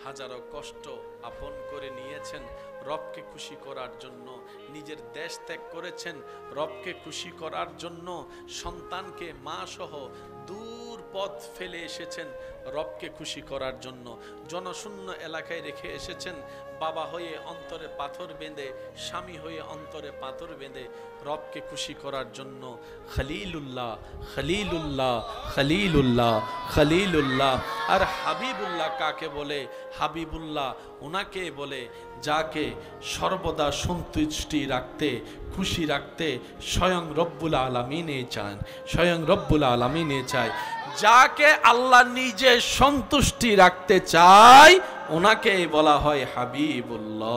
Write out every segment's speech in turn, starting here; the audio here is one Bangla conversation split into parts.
হাজারো কষ্ট আপন করে নিয়েছেন রবকে খুশি করার জন্য, নিজের দেশ ত্যাগ করেছেন রবকে খুশি করার জন্য, সন্তানকে মা সহ দূর পথ ফেলে এসেছেন রবকে খুশি করার জন্য, জনশূন্য এলাকায় রেখে এসেছেন বাবা হয়ে অন্তরে পাথর বেঁধে, স্বামী হয়ে অন্তরে পাথর বেঁধে রবকে খুশি করার জন্য। খলিলুল্লাহ খলিলুল্লাহ খলিলুল্লাহ খলিলুল্লাহ। আর হাবিবুল্লাহ কাকে বলে? হাবিবুল্লাহ ওনাকে বলে যাকে সর্বদা সন্তুষ্টি রাখতে, খুশি রাখতে স্বয়ং রব্বুল আলামিনে চান, স্বয়ং রব্বুল আলামিনে চায়। যাকে আল্লাহ নিজে সন্তুষ্টি রাখতে চায় ওনাকে বলা হয় হাবিবুল্লাহ।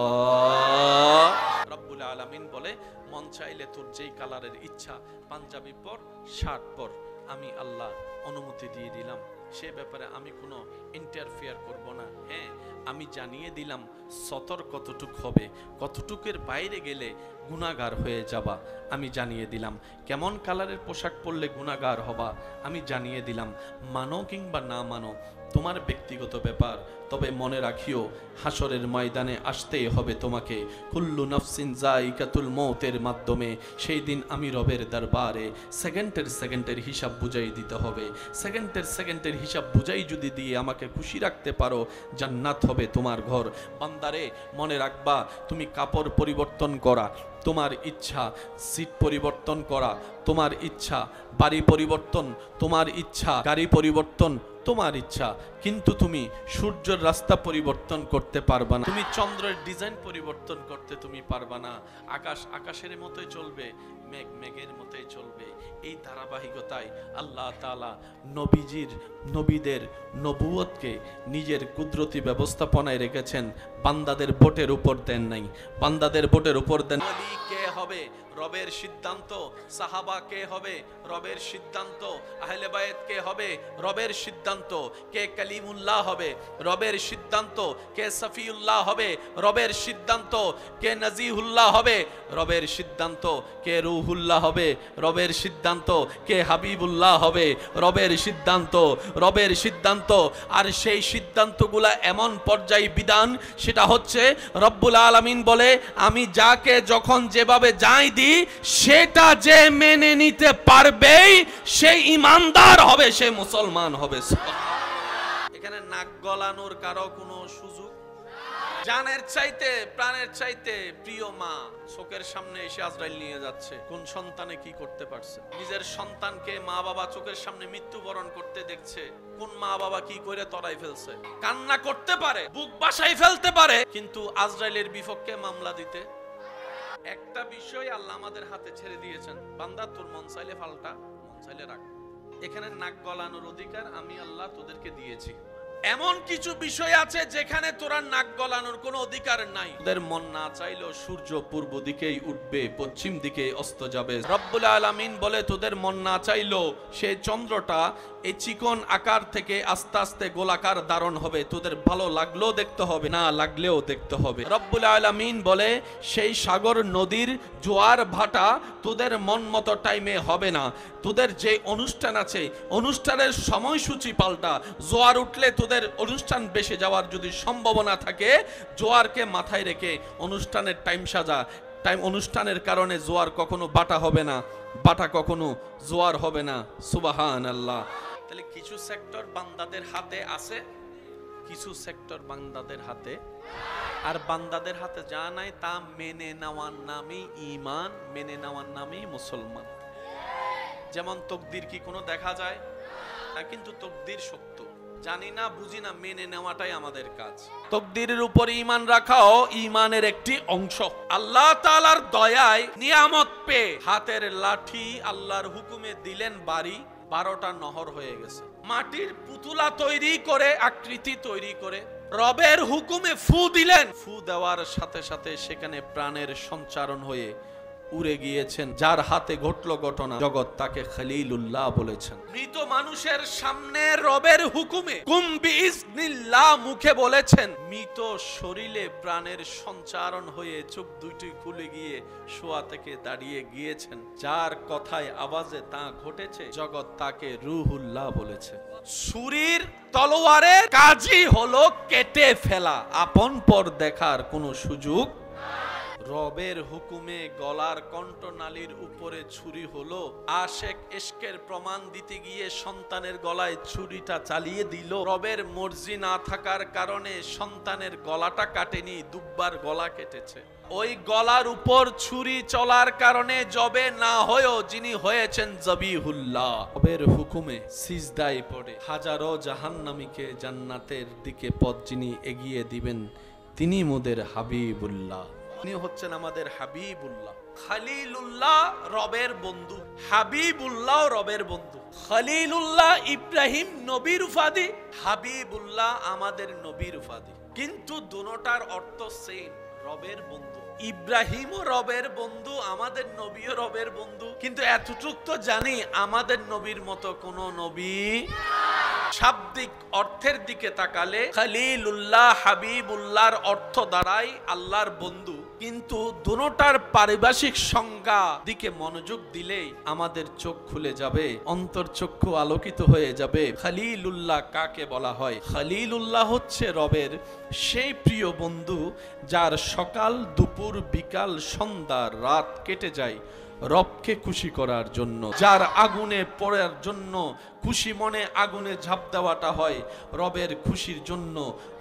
রব্বুল আলামিন বলে, মন চাইলে তোর যেই কালারের ইচ্ছা পাঞ্জাবি পর, শার্ট পর, আমি আল্লাহ অনুমতি দিয়ে দিলাম, সে ব্যাপারে আমি কোনো ইন্টারফেয়ার করব না। হ্যাঁ, আমি জানিয়ে দিলাম সতর কতটুক হবে, কতটুকের বাইরে গেলে গুনাহগার হয়ে যাবা আমি জানিয়ে দিলাম, কেমন কালারের পোশাক পরলে গুনাহগার হবা আমি জানিয়ে দিলাম। মানো কিংবা না মানো তোমার ব্যক্তিগত ব্যাপার, তবে মনে রাখিও হাসরের ময়দানে আসতেই হবে তোমাকে। কুল্লু নাফসিন যায়িকাতুল মৌতের মাধ্যমে সেই দিন আমি রবের দরবারে সেকেন্ডের হিসাব বুঝাই দিতে হবে। সেকেন্ডের হিসাব বুঝাই যদি দিয়ে আমাকে খুশি রাখতে পারো, জান্নাত হবে তোমার ঘর। বান্দারে মনে রাখবা, তুমি কাপড় পরিবর্তন করা তোমার ইচ্ছা, সিট পরিবর্তন করা তোমার ইচ্ছা, বাড়ি পরিবর্তন তোমার ইচ্ছা, গাড়ি পরিবর্তন তোমার ইচ্ছা, কিন্তু তুমি সূর্যের রাস্তা পরিবর্তন করতে পারবা না, তুমি চন্দ্রের ডিজাইন পরিবর্তন করতে তুমি পারবা না। আকাশ আকাশের মতোই চলবে, মেঘ মেঘের মতোই চলবে। এই ধারাবাহিকতায় আল্লাহ তাআলা নবীদের নবুয়তকে নিজের কুদরতি ব্যবস্থাপনায় রেখেছেন, বান্দাদের ভোটের উপর দেন নাই, বান্দাদের ভোটের উপর দেন। ওলি কে হবে রবের সিদ্ধান্ত, সাহাবা কে হবে রবের সিদ্ধান্ত, আহলে বায়েত কে হবে রবের সিদ্ধান্ত, কে কালিমুল্লাহ হবে রবের সিদ্ধান্ত, কে সফিউল্লাহ হবে রবের সিদ্ধান্ত, কে নাজিহুল্লাহ হবে রবের সিদ্ধান্ত, কে রুহুল্লাহ হবে রবের সিদ্ধান্ত, কে হাবিবুল্লাহ হবে রবের সিদ্ধান্ত, রবের সিদ্ধান্ত। আর সেই সিদ্ধান্তগুলা এমন পর্যায় বিধান, সেটা হচ্ছে রব্বুল আলামিন বলে, আমি যাকে যখন যেভাবে যাই দিই সেটা যে মেনে নিতে পারবে সে ঈমানদার হবে, সে মুসলমান হবে। এখানে নাক গলানোর কারো কোনো সুযোগ? জানের চাইতে প্রাণের চাইতে প্রিয় মা চোখের সামনে এসে আজরাইল নিয়ে যাচ্ছে, কোন সন্তানে কি করতে পারছে? নিজের সন্তানকে মা বাবা চোখের সামনে মৃত্যুবরণ করতে দেখছে, কোন মা বাবা কি করে তরাই ফেলছে? কান্না করতে পারে, বুক বাসায় ফেলতে পারে, কিন্তু আজরাইলের বিপক্ষে মামলা দিতে। একটা বিষয় আল্লাহ আমাদের হাতে ছেড়ে দিয়েছেন, বান্দা তোর মন চাইলে ফালটা, মন চাইলে রাখ। এখানে নাক গলানোর অধিকার আমি আল্লাহ তোদেরকে দিয়েছি। এমন কিছু বিষয় আছে যেখানে তোরা নাক গলানোর কোনো অধিকার নাই। তোদের মন না চাইলেও সূর্য পূর্ব দিকেই উঠবে, পশ্চিম দিকে অস্ত যাবে। রব্বুল আলামিন বলে, তোদের মন না চাইলেও সেই চন্দ্রটা এই চিকন আকার থেকে আস্তে আস্তে গোলাকার ধারণ হবে, তোদের ভালো লাগলেও দেখতে হবে, না লাগলেও দেখতে হবে। রব্বুল আলামিন বলে, সেই সাগর নদীর জোয়ার ভাটা তোদের মন মতো টাইমে হবে না। তোদের যে অনুষ্ঠান আছে, অনুষ্ঠানের সময়সূচি পাল্টা। জোয়ার উঠলে তোদের অনুষ্ঠান বেশি যাওয়ার যদি সম্ভাবনা থাকে, জোয়ারকে মাথায় রেখে অনুষ্ঠানের টাইম সাজা। টাইম অনুষ্ঠানের কারণে জোয়ার কখনো বাটা হবে না, বাটা কখনো জোয়ার হবে না। সুবহানাল্লাহ। তাহলে কিছু সেক্টর বান্দাদের হাতে আছে, কিছু সেক্টর বান্দাদের হাতে, আর বান্দাদের হাতে যা নাই তা মেনে নেওয়ার নামই ঈমান, মেনে নেওয়ার নামই মুসলমান। যেমন তকদির কি কোনো দেখা যায় না, কিন্তু তকদির সত্য, জানি না বুঝি না, মেনে নেওয়াটাই আমাদের কাজ। তকদিরের উপর ঈমান রাখাও ঈমানের একটি অংশ। আল্লাহ তাআলার দয়ায় নিয়ামত পেয়ে হাতের লাঠি আল্লাহর হুকুমে দিলেন বাড়ি, 12টা নহর হয়ে গেছে। মাটির পুতুলা তৈরি করে, আকৃতি তৈরি করে রবের হুকুমে ফু দিলেন, ফু দেওয়ার সাথে সাথে সেখানে প্রাণের সঞ্চারণ হয়ে উড়ে গিয়েছেন, যার হাতে ঘটলো ঘটনা, জগৎ তাকে খলিলুল্লাহ বলেছেন। মৃত মানুষের সামনে রবের হুকুমে কুম বিইজনিল্লাহ মুখে বলেছেন, মৃত শরীরে প্রাণের সঞ্চারণ হয়ে চোখ দুইটি খুলে গিয়ে শোয়া থেকে দাঁড়িয়ে গিয়েছেন, যার কথায় আওয়াজে তা ঘটেছে, জগৎ তাকে রুহুল্লাহ বলেছে। ছুরির তলোয়ারের কাজই হলো কেটে ফেলা, আপন পর দেখার কোনো সুযোগ। রবের হুকুমে গলার কণ্ঠনালীর উপরে ছুরি হলো, আশেক ইশকের প্রমাণ দিতে গিয়ে সন্তানের গলায় ছুরিটা চালিয়ে দিল। রবের মর্জি না থাকার কারণে সন্তানের গলাটা কাটেনি, দুব্বার গলা কেটেছে। ওই গলার উপর ছুরি চলার কারণে জবে না হয়েও যিনি হয়েছেন জবিহুল্লাহ, রবের হুকুমে সিজদায় পড়ে হাজারো জাহান্নামীকে জান্নাতের দিকে পথ যিনি এগিয়ে দিবেন, তিনি মোদের হাবিবুল্লাহ। তিনি হচ্ছেন আমাদের হাবিবুল্লাহ। খলিলুল্লাহ রবের বন্ধু, হাবিবুল্লাহ রবের বন্ধু। খলিলুল্লাহ ইব্রাহিম নবীর উপাধি, হাবিবুল্লাহ আমাদের নবীর উপাধি, কিন্তু দুটোটার অর্থ সেম, রবের বন্ধু। ইব্রাহিমও রবের বন্ধু, আমাদের নবীও রবের বন্ধু, কিন্তু এতটুক তো জানি আমাদের নবীর মতো কোন নবী। শাব্দিক অর্থের দিকে তাকালে খলিলুল্লাহ হাবিবুল্লাহর অর্থ দাঁড়ায় আল্লাহর বন্ধু, কিন্তু দুটোটার পারিভাষিক সংজ্ঞা দিকে মনোযোগ দিলেই আমাদের চোখ খুলে যাবে, অন্তর্চক্ষু আলোকিত হয়ে যাবে। খলিলুল্লাহ কাকে বলা হয়? খলিলুল্লাহ হচ্ছে রবের সেই প্রিয় বন্ধু, যার সকাল দুপুর বিকাল সন্ধ্যা রাত কেটে যায় রবকে খুশি করার জন্য, যার আগুনে পড়ার জন্য খুশি মনে আগুনে ঝাঁপ দেওয়াটা হয় রবের খুশির জন্য,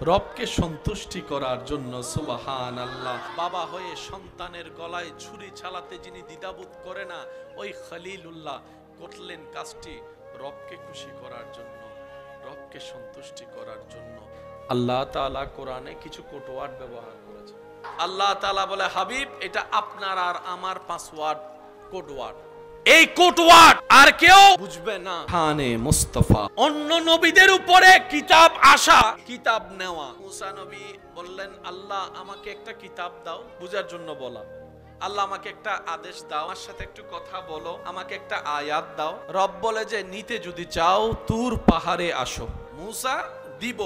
রবকে সন্তুষ্টি করার জন্য। সুবহানাল্লাহ। বাবা হয়ে সন্তানের গলায় ছুরি চালাতে যিনি দ্বিধাবোধ করে না, ওই খলিলুল্লাহ করলেন কাজটি রবকে খুশি করার জন্য, রবকে সন্তুষ্টি করার জন্য। আল্লাহ তাআলা কোরআনে কিছু কোটওয়ার্ড ব্যবহার করেছে। আল্লাহ তাআলা বলে, হাবিব এটা আপনার আর আমার পাসওয়ার্ড, কোডওয়ার্ড। এই কোডওয়ার্ড আর কেউ বুঝবে না। খানে মুস্তাফা, অন্য নবীদের উপরে কিতাব আসা, কিতাব নেওয়া। মুসা নবী বললেন, আল্লাহ আমাকে একটা কিতাব দাও, বুঝার জন্য বলা। আল্লাহ আমাকে একটা আদেশ দাও, আমার সাথে একটু কথা বলো, আমাকে একটা আয়াত দাও। রব বলে যে নিতে যদি চাও তুর পাহাড়ে আসো। মুসা দিব,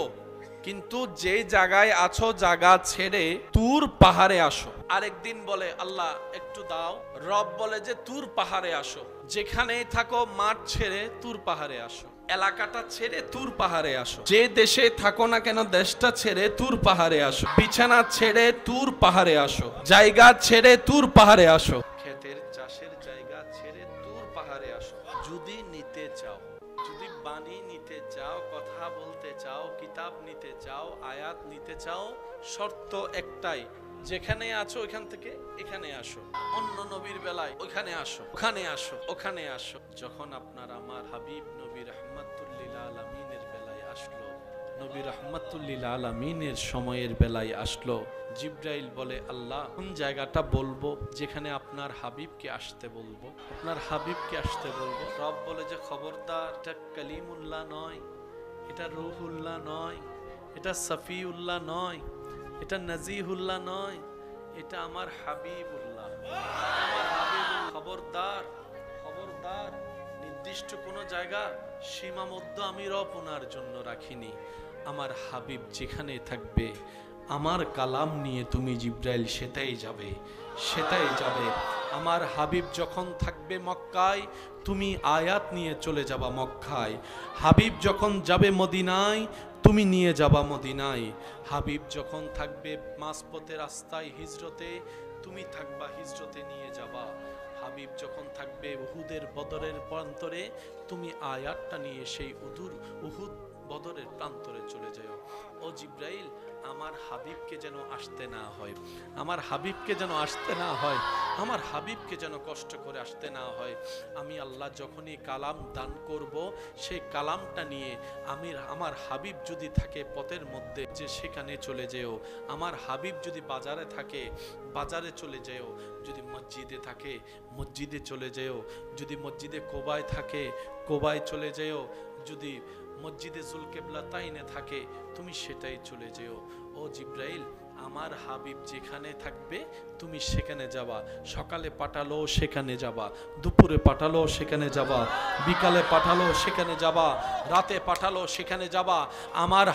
কিন্তু যে জায়গায় আছো জায়গা ছেড়ে তুর পাহাড়ে আসো। আরেকদিন বলে আল্লাহ একটু দাও, রব বলে যে তুর পাহাড়ে আসো। যেখানেই থাকো মাঠ ছেড়ে তুর পাহাড়ে আসো, এলাকাটা ছেড়ে তুর পাহাড়ে আসো, যে দেশে থাকো না কেন দেশটা ছেড়ে তুর পাহাড়ে আসো, বিছানা ছেড়ে তুর পাহাড়ে আসো, জায়গা ছেড়ে তুর পাহাড়ে আসো, ক্ষেতের চাষের জায়গা ছেড়ে তুর পাহাড়ে আসো। যদি নিতে চাও, যদি বাণী নিতে চাও, কথা বলতে চাও, কিতাব নিতে চাও, আয়াত নিতে চাও, শর্ত একটাই, যেখানে আছো ওইখান থেকে এখানে আসো। অন্য নবীর বেলায় ওইখানে আসো, ওখানে আসো, ওখানে আসো। যখন আপনার আমার হাবিব নবী রাহমাতুল লিল আলামিনের বেলায় আসলো, নবী রাহমাতুল লিল আলামিনের সময়ের বেলায় আসলো, জিবরাইল বলে আল্লাহ কোন জায়গাটা বলবো যেখানে আপনার হাবিবকে আসতে বলবো, আপনার হাবিবকে আসতে বলবো। রব বলে যে খবরদার, এটা কালিমুল্লাহ নয়, এটা রূহুল্লাহ নয়, এটা সফিউল্লাহ নয়, এটা নাজিহুল্লাহ নয়, এটা আমার হাবিবুল্লাহ, আমার হাবিবুল্লাহ। খবরদার, খবরদার, নির্দিষ্ট কোনো জায়গা সীমাবদ্ধ আমি রব ওনার জন্য রাখিনি। আমার হাবিব যেখানে থাকবে আমার কালাম নিয়ে তুমি জিবরাইল সেটাই যাবে, সেটাই যাবে। আমার হাবিব যখন থাকবে মক্কায়, তুমি আয়াত নিয়ে চলে যাবা মক্কায়। হাবিব যখন যাবে মদিনায়, তুমি নিয়ে যাবা মদিনায়। হাবিব যখন থাকবে মাঝপথে রাস্তায় হিজরতে, তুমি থাকবা হিজরতে নিয়ে যাবা। হাবিব যখন থাকবে উহুদের বদরের প্রান্তরে, তুমি আয়াতটা নিয়ে সেই উহুদ বদরের প্রান্তরে চলে যাও। ও জিবরাইল, আমার হাবিবকে যেন আসতে না হয়, আমার হাবিবকে যেন আসতে না হয়, আমার হাবিবকে যেন কষ্ট করে আসতে না হয়। আমি আল্লাহ যখনই কালাম দান করব, সেই কালামটা নিয়ে আমার হাবিব যদি থাকে পথের মধ্যে, যে সেখানে চলে যেও। আমার হাবিব যদি বাজারে থাকে, বাজারে চলে যেও। যদি মসজিদে থাকে, মসজিদে চলে যেও। যদি মসজিদে কোবায় থাকে, কোবায় চলে যেও। যদি মসজিদে জুলকেবলাতাইনে থাকে, তুমি সেটাই চলে যেও। ও ও জিব্রাইল, আমার হাবিব যেখানে থাকবে তুমি সেখানে যাবা, সকালে পাঠালো সেখানে যাবা, দুপুরে পাঠালো সেখানে যাবা, বিকালে পাঠালো সেখানে যাবা, রাতে পাঠালো সেখানে যাবা। আমার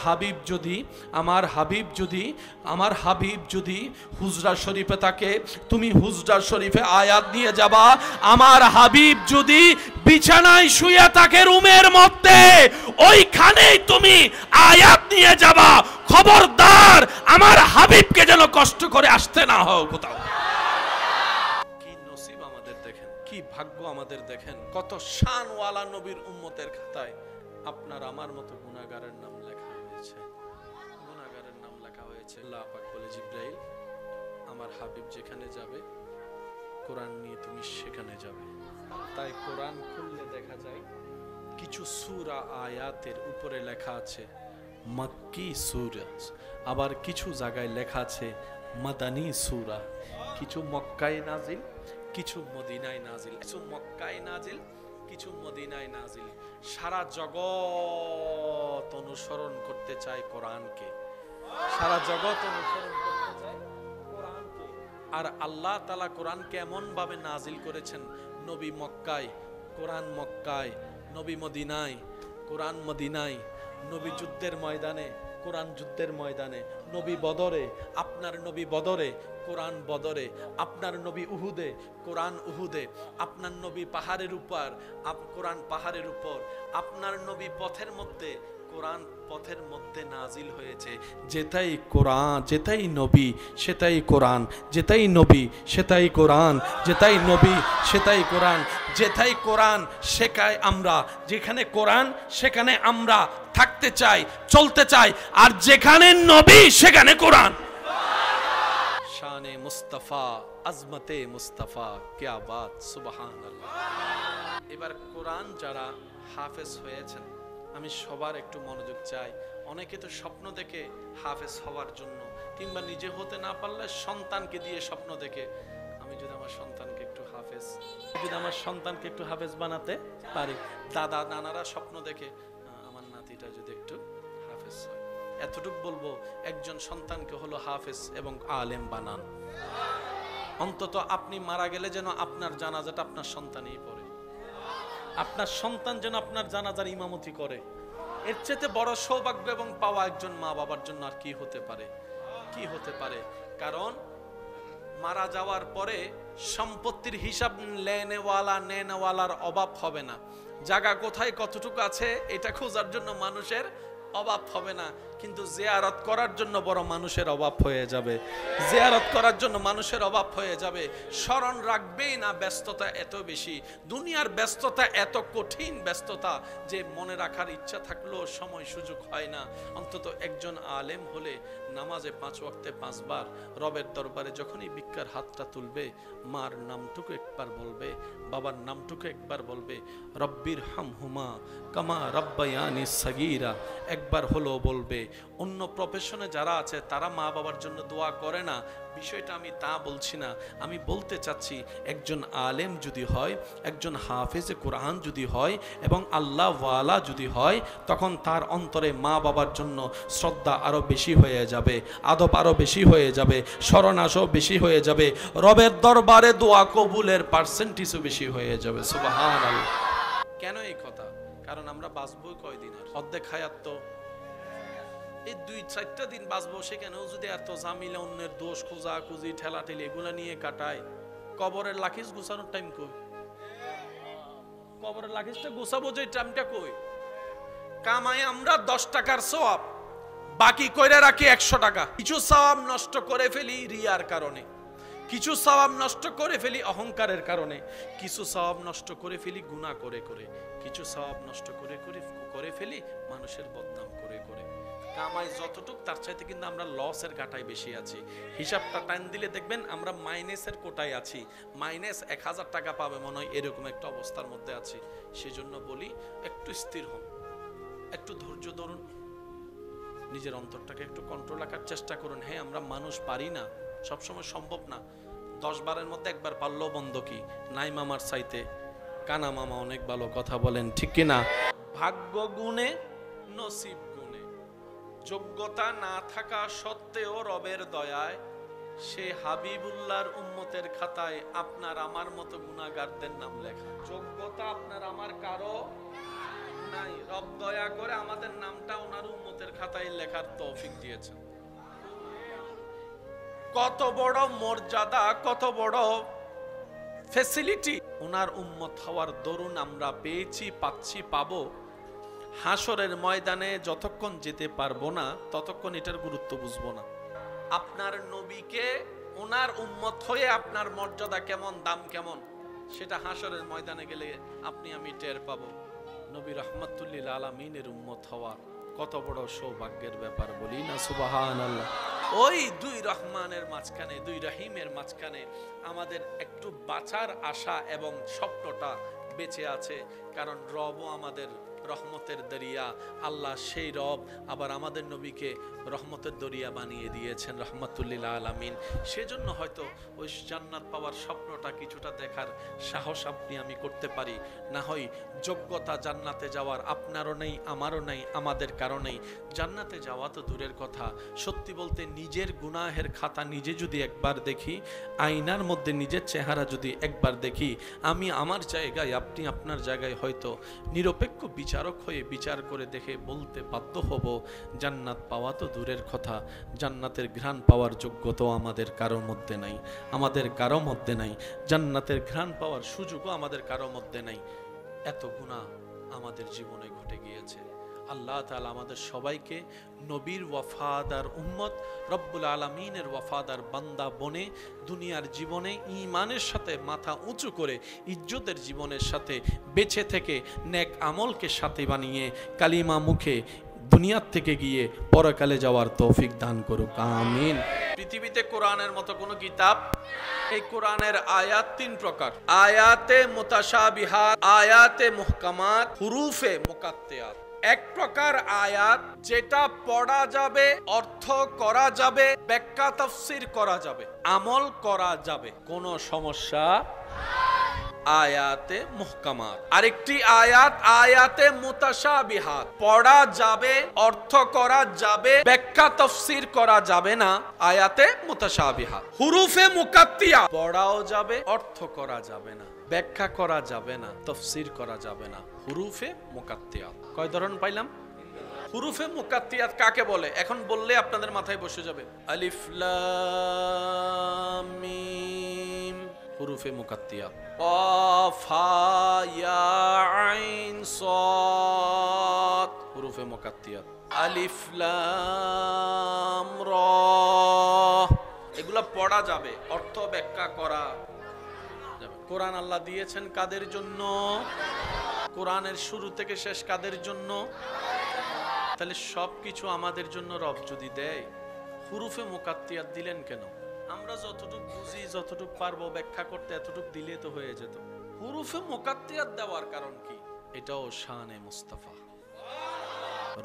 হাবিব যদি হুজরা শরীফে থাকে, তুমি হুজরা শরীফে আয়াত নিয়ে যাবা। আমার হাবিব যদি বিছানায় শুয়ে থাকে রুমের মধ্যে, ওইখানেই তুমি আয়াত নিয়ে যাবা। খবরদার আমার হাবিবকে যেন কষ্ট করে আসতে না হয় কোথাও। কি নসিব আমাদের দেখেন, কি ভাগ্য আমাদের দেখেন। কত শানওয়ালা নবীর উম্মতের খাতায় আপনার আমার মতো গুনাহগারের নাম লেখা হয়েছে, গুনাহগারের নাম লেখা হয়েছে। আল্লাহ পাক বলে, জিব্রাইল, আমার হাবিব যেখানে যাবে কোরআন নিয়ে তুমি সেখানে যাবে। তাই কোরআন খুললে দেখা যায় কিছু সূরা আয়াতের উপরে লেখা আছে মাক্কি সূরা, আবার কিছু জায়গায় লেখা আছে মাদানী সূরা। কিছু মক্কায় নাজিল, কিছু মদিনায় নাজিল, কিছু মক্কায় নাজিল, কিছু মদিনায় নাজিল। সারা জগৎ অনুসরণ করতে চায় কোরআনকে, সারা জগৎ অনুসরণ করতে চায় কোরআনকে। আর আল্লাহ তাআলা কোরআনকে এমন ভাবে নাজিল করেছেন, নবী মক্কায়, কোরআন মক্কায়, নবী মদিনায়, কোরআন মদিনায়, নবী যুদ্ধের ময়দানে, কোরআন যুদ্ধের ময়দানে, নবী বদরে, আপনার নবী বদরে, কোরআন বদরে, আপনার নবী উহুদে, কোরআন উহুদে, আপনার নবী পাহাড়ের উপর, কোরআন পাহাড়ের উপর, আপনার নবী পথের মধ্যে, কোরআন পথের মধ্যে নাজিল হয়েছে। যেটাই কোরআন, যেটাই নবী সেটাই কোরআন, যেটাই নবী সেটাই কোরআন, যেটাই নবী সেটাই কোরআন, যেটাই কোরআন শেখায় আমরা। যেখানে কোরআন সেখানে আমরা থাকতে চাই, চলতে চাই। আর যেখানে নবী সেখানে কোরআন। শানে মুস্তাফা, আজমতে মুস্তাফা, কিয়া বাত, সুবহানাল্লাহ। এবার কোরআন যারা হাফেজ হয়েছেন, আমি সবার একটু মনোযোগ চাই। অনেকে তো স্বপ্ন দেখে হাফেজ হওয়ার জন্য, কিংবা নিজে হতে না পারলে সন্তানকে দিয়ে স্বপ্ন দেখে, আমি যদি আমার সন্তানকে একটু হাফেজ বানাতে পারি। দাদা নানারা স্বপ্ন দেখে আমার নাতিটা যদি একটু হাফেজ হয়। এতটুকু বলবো, একজন সন্তানকে হলো হাফেজ এবং আলেম বানান। অন্তত আপনি মারা গেলে যেন আপনার জানাজাটা আপনার সন্তানই পড়ে, আপনার সন্তান যেন আপনার জানাজার ইমামতি করে। এর চেয়ে বড় সৌভাগ্য এবং পাওয়া একজন মা বাবার জন্য আর কি হতে পারে, কি হতে পারে। কারণ মারা যাওয়ার পরে সম্পত্তির হিসাব নেওয়ালার অভাব হবে না। জায়গা কোথায় কতটুকু আছে এটা খোঁজার জন্য মানুষের অভাব হবে না, কিন্তু জিয়ারত করার জন্য বড় মানুষের অভাব হয়ে যাবে, জিয়ারত করার জন্য মানুষের অভাব হয়ে যাবে। স্মরণ রাখবেই না, ব্যস্ততা এত বেশি, দুনিয়ার ব্যস্ততা এত কঠিন ব্যস্ততা যে মনে রাখার ইচ্ছা থাকলেও সময় সুযোগ হয় না। অন্তত একজন আলেম হলে নামাজে 5 ওয়াক্তে 5 বার রবের দরবারে যখনই ভিক্ষার হাতটা তুলবে, মার নামটুকু একবার বলবে, বাবার নামটুকু একবার বলবে, রব্বির হামহুমা কামা রব্বায়ানি সাগীরা, একবার হলো বলবে। অন্য প্রফেশনে যারা আছে তারা মা বাবার জন্য দোয়া করে না, বিষয়টা আমি তা বলছি না। আমি বলতে চাচ্ছি, একজন আলেম যদি হয়, একজন হাফেজে কোরআন যদি হয় এবং আল্লাহ ওয়ালা যদি হয়, তখন তার অন্তরে মা বাবার জন্য শ্রদ্ধা আরো বেশি হয়ে যাবে, আদব আরো বেশি হয়ে যাবে, স্মরণ আসো বেশি হয়ে যাবে, রবের দরবারে দোয়া কবুলের পার্সেন্টেজও বেশি হয়ে যাবে। সুবহানাল্লাহ। কেন এই কথা? কারণ আমরা বাঁচবো কয়দিন? আর অর্ধেক হায়াত তো এই 2-4টা দিন বাঁচবো, সেখানেও যদি এত ঝামেলা, অন্যের দোষ খোঁজা খুঁজি, ঠেলাঠেলি এগুলা নিয়ে কাটায়, কবরের লাখিস গোছানোর টাইম কই? কবরের লাখিসটা গোছাবো যে টাইমটা কই? কামাই আমরা 10 টাকার সওয়াব, বাকি কইরা রাখি 100 টাকা। কিছু সওয়াব নষ্ট করে ফেলি রিয়ার কারণে, কিছু সওয়াব নষ্ট করে ফেলি অহংকারের কারণে, কিছু সওয়াব নষ্ট করে ফেলি গুনাহ করে করে, কিছু সওয়াব নষ্ট করে ফেলি মানুষের বদনাম করে করে। কামাই যতটুক তার চাইতে কিন্তু আমরা লসের ঘাটায় বেশি আছি। হিসাবটা টাইম দিলে দেখবেন আমরা মাইনাসের কোটায় আছি, মাইনাস 1000 টাকা পাবে মনে হয়, এরকম একটা অবস্থার মধ্যে আছি। সেজন্য বলি, একটু স্থির হন, একটু ধৈর্য ধরুন, নিজের অন্তরটাকে একটু কন্ট্রোল রাখার চেষ্টা করুন। হ্যাঁ, আমরা মানুষ পারি না, সবসময় সম্ভব না। 10 বারের মধ্যে একবার পারলেও বন্ধ কি নাই মামার চাইতে কানা মামা অনেক ভালো, কথা বলেন ঠিক কিনা? ভাগ্য গুণে, নসিব গুণে, যোগ্যতা না থাকা সত্ত্বেও রবের দয়ায় সে হাবিবুল্লাহর উম্মতের খাতায় আপনার আমার মতো গুনাহগারদের নাম লেখা। যোগ্যতা আপনার আমার কারো নাই, রব দয়া করে আমাদের নামটা ওনার উম্মতের খাতায় লেখার তৌফিক দিয়েছেন। কত বড় মর্যাদা, কত বড় ফ্যাসিলিটি ওনার উম্মত হওয়ার দরুন আমরা পেয়েছি, পাচ্ছি, পাবো। হাসরের ময়দানে যতক্ষণ যেতে পারবো না ততক্ষণ এটার গুরুত্ব বুঝবো না। আপনার নবীকে ওনার উম্মত হয়ে আপনার মর্যাদা কেমন, দাম কেমন, সেটা হাসরের ময়দানে গেলে আপনি আমি টের পাবো। নবী রাহমাতুল্লিল আলামিনের উম্মত হওয়া কত বড় সৌভাগ্যের ব্যাপার, বলি না সুবহানাল্লাহ। ওই দুই রহমানের মাঝখানে, দুই রহিমের মাঝখানে আমাদের একটু বাঁচার আশা এবং স্বপ্নটা বেঁচে আছে, কারণ রবও আমাদের রহমতের দরিয়া। আল্লাহ সেই রব আবার আমাদের নবীকে রহমতের দরিয়া বানিয়ে দিয়েছেন, রহমাতুল্লিল আলামিন। সেজন্য হয়তো ওই জান্নাত পাওয়ার স্বপ্নটা কিছুটা দেখার সাহস আপনি আমি করতে পারি। না হয় যোগ্যতা জান্নাতে যাওয়ার আপনারও নেই, আমারও নেই, আমাদের কারণেই। জান্নাতে যাওয়া তো দূরের কথা, সত্যি বলতে নিজের গুনাহের খাতা নিজে যদি একবার দেখি, আয়নার মধ্যে নিজের চেহারা যদি একবার দেখি, আমি আমার জায়গায়, আপনি আপনার জায়গায় হয়তো নিরপেক্ষ বিচারক হয়ে বিচার করে দেখে বলতে বাধ্য হব, জান্নাত পাওয়া তো দূরের কথা, জান্নাতের ঘ্রাণ পাওয়ার যোগ্যতাও আমাদের কারোর মধ্যে নাই, আমাদের কারো মধ্যে নাই। জান্নাতের ঘ্রাণ পাওয়ার সুযোগও আমাদের কারো মধ্যে নাই। এত গুনাহ আমাদের জীবনে ঘটে গিয়েছে। আল্লাহ তাআলা আমাদের সবাইকে নবীর ওয়াফাদার উম্মত, রব্বুল আলামিনের ওয়াফাদার বান্দা বনে দুনিয়ার জীবনে ঈমানের সাথে মাথা উঁচু করে ইজ্জতের জীবনের সাথে বেঁচে থেকে নেক আমলকে সাথে বানিয়ে কালিমা মুখে দুনিয়ার থেকে গিয়ে পরকালে যাওয়ার তৌফিক দান করুক, আমিন। পৃথিবীতে কোরআনের মতো কোনো কিতাব, এই কোরআনের আয়াত তিন প্রকার: আয়াতে মুতাশাবিহাত, আয়াতে মুহকামাত, হুরুফে মুকাত্তিয়াত। এক প্রকার আয়াত যেটা পড়া যাবে, অর্থ করা যাবে, ব্যাখ্যা তাফসীর করা যাবে, আমল করা যাবে, কোনো সমস্যা। আয়াতে মুহকামাত। আরেকটি আয়াত আয়াতে মুতাশাবিহাত, পড়া যাবে, অর্থ করা যাবে, ব্যাখ্যা তাফসীর করা যাবে না, আয়াতে মুতাশাবিহাত। হুরুফে মুকাত্তিয়া, পড়াও যাবে, অর্থ করা যাবে না, ব্যাখ্যা করা যাবে না, তাফসীর করা যাবে না, হুরুফে মুকাত্তিয়াত। কয় ধরন পাইলাম? হুরুফে মুকাত্তিয়াত কাকে বলে এখন বললে আপনাদের মাথায় বসে যাবে। আলিফ লাম মিম, হুরুফে মুকাত্তিয়াত। কাফ হা ইয়া আইন সাদ, হুরুফে মুকাত্তিয়াত। আলিফ লাম র, এগুলা পড়া যাবে, অর্থ ব্যাখ্যা করা যাবে। কোরআন আল্লাহ দিয়েছেন কাদের জন্য? কোরআনের শুরু থেকে শেষ কাদের জন্য? তাহলে সবকিছু আমাদের জন্য রব যদি দেয়, হুরুফে মুকাত্তিয়াত দিলেন কেন? আমরা যতটুকু বুঝি, যতটুকু পারবো ব্যাখ্যা করতে, এতটুকু দিলে তো হয়ে যেত। হুরুফে মুকাত্তিয়াত দেওয়ার কারণ কি? এটাও শানে মুস্তাফা।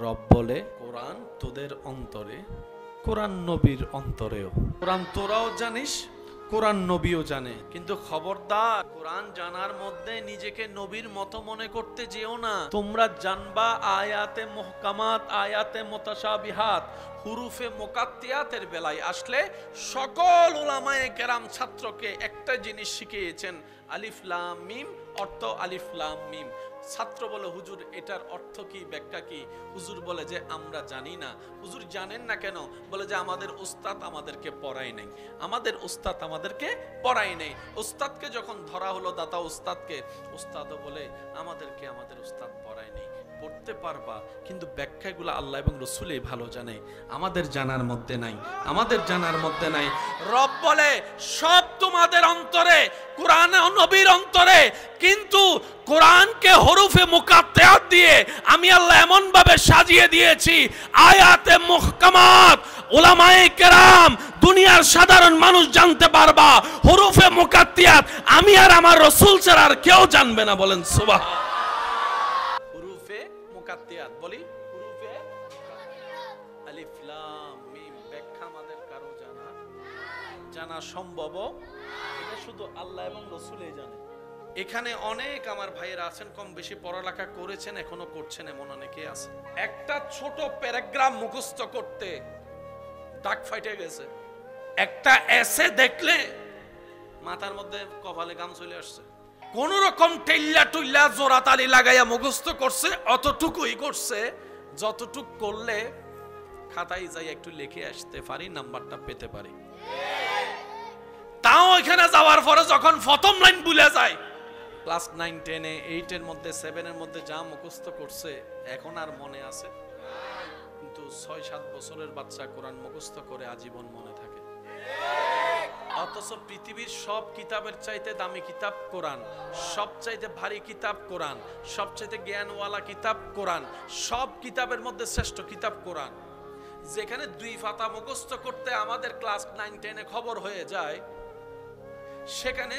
রব বলে কোরআন তোদের অন্তরে, কোরআন নবীর অন্তরেও। কোরআন তোরাও জানিস, কোরআন নবীও জানে, কিন্তু খবরদার কোরআন জানার মধ্যে নিজেকে নবীর মতো মনে করতে যেও না। তোমরা জানবা আয়াতে মুহকামাত, আয়াতে মুতাশাবিহাত, হুরুফে মুকাত্তিয়াতের বেলায় আসলে সকল উলামায়ে কেরাম ছাত্রকে একটা জিনিস শিখিয়েছেন, আলিফ লাম মিম, অর্থ আলিফ লাম মিম। ছাত্র বলে হুজুর এটার অর্থ কি, ব্যাখ্যা কি? হুজুর বলে যে আমরা জানি না। হুজুর জানেন না কেন? বলে যে আমাদের উস্তাদ আমাদেরকে পড়ায় নাই, আমাদের উস্তাদ আমাদেরকে পড়ায় নাই। উস্তাদকে যখন ধরা হলো, দাতা উস্তাদকে, উস্তাদও বলে আমাদেরকে আমাদের উস্তাদ পড়ায় নাই। পড়তে পারবা, কিন্তু ব্যাখ্যাগুলো আল্লাহ এবং রাসূলই ভালো জানে, আমাদের জানার মধ্যে নাই, আমাদের জানার মধ্যে নাই। রব বলে সব তোমাদের অন্তরে, কোরআন ও নবীর অন্তরে, কিন্তু কোরআনকে হরফে মুকাত্তিয়াত দিয়ে আমি আল্লাহ এমন ভাবে সাজিয়ে দিয়েছি, আয়াতে মুহকামাত উলামায়ে কেরাম দুনিয়ার সাধারণ মানুষ জানতে পারবা, হরফে মুকাত্তিয়াত আমি আর আমার রাসূল ছাড়া আর কেউ জানবে না। বলেন সুবহান। হুরুফে মুকাত্তিয়াত বলি, হুরুফে আলিফ লাম মিম, ব্যাখ্যা আমাদের কারো জানা সম্ভব, এটা শুধু আল্লাহ এবং রাসূলই জানে। এখানে অনেক আমার ভাইয়েরা আছেন, কম বেশি পড়ালেখা করেছেন, এখনো করছেন, এমন অনেকে আছে। একটা ছোট প্যারাগ্রাফ মুখস্থ করতে দাগ ফাইটে গেছে। একটা এসে দেখলে মাথার মধ্যে কপালে গাম চলে আসছে। কোন রকম টেল্লা টুল্লা জোড়া তালি লাগাইয়া মুখস্থ করছে, অতটুকুই করছে যতটুক করলে খাতায় যাই একটু লিখে আসতে পারি, নাম্বারটা পেতে পারি। তাও এখানে যাওয়ার পরে যখন প্রথম লাইন ভুলে যায়, ক্লাস 9, 10, 8 এর মধ্যে 7 এর মধ্যে যা মুখস্থ করছে এখন আর মনে আছে? কিন্তু 6-7 বছরের বাচ্চা কোরআন মুখস্থ করে আজীবন মনে থাকে। অথচ পৃথিবীর সব কিতাবের চাইতে দামি কিতাব কোরআন, সবচাইতে ভারী কিতাব কোরআন, সবচাইতে জ্ঞানওয়ালা কিতাব কোরআন, সব কিতাবের মধ্যে শ্রেষ্ঠ কিতাব কোরআন। যেখানে 2 পাতা মুখস্থ করতে আমাদের ক্লাস 9, 10 এ খবর হয়ে যায়, সেখানে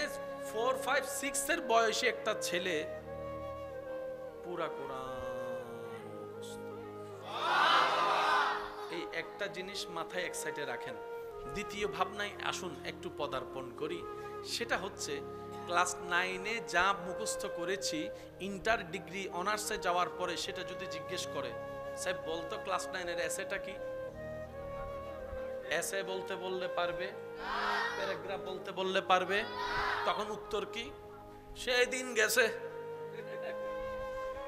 4, 5, 6 এর বয়সী একটা ছেলে পুরা কোরআন মুখস্থ। এই একটা জিনিস মাথায় এক সাইডে রাখেন। দ্বিতীয় ভাবনায় আসুন একটু পদার্পণ করি। সেটা হচ্ছে ক্লাস 9 এ যা মুখস্থ করেছি, ইন্টার ডিগ্রি অনার্সে যাওয়ার পরে সেটা যদি জিজ্ঞেস করে, সাহেব বলতো ক্লাস 9 এর এসেটা কি? এসে বলতে বললে পারবে, প্যারাগ্রাফ বলতে বললে পারবে, তখন উত্তর কি? সেই দিন গেছে।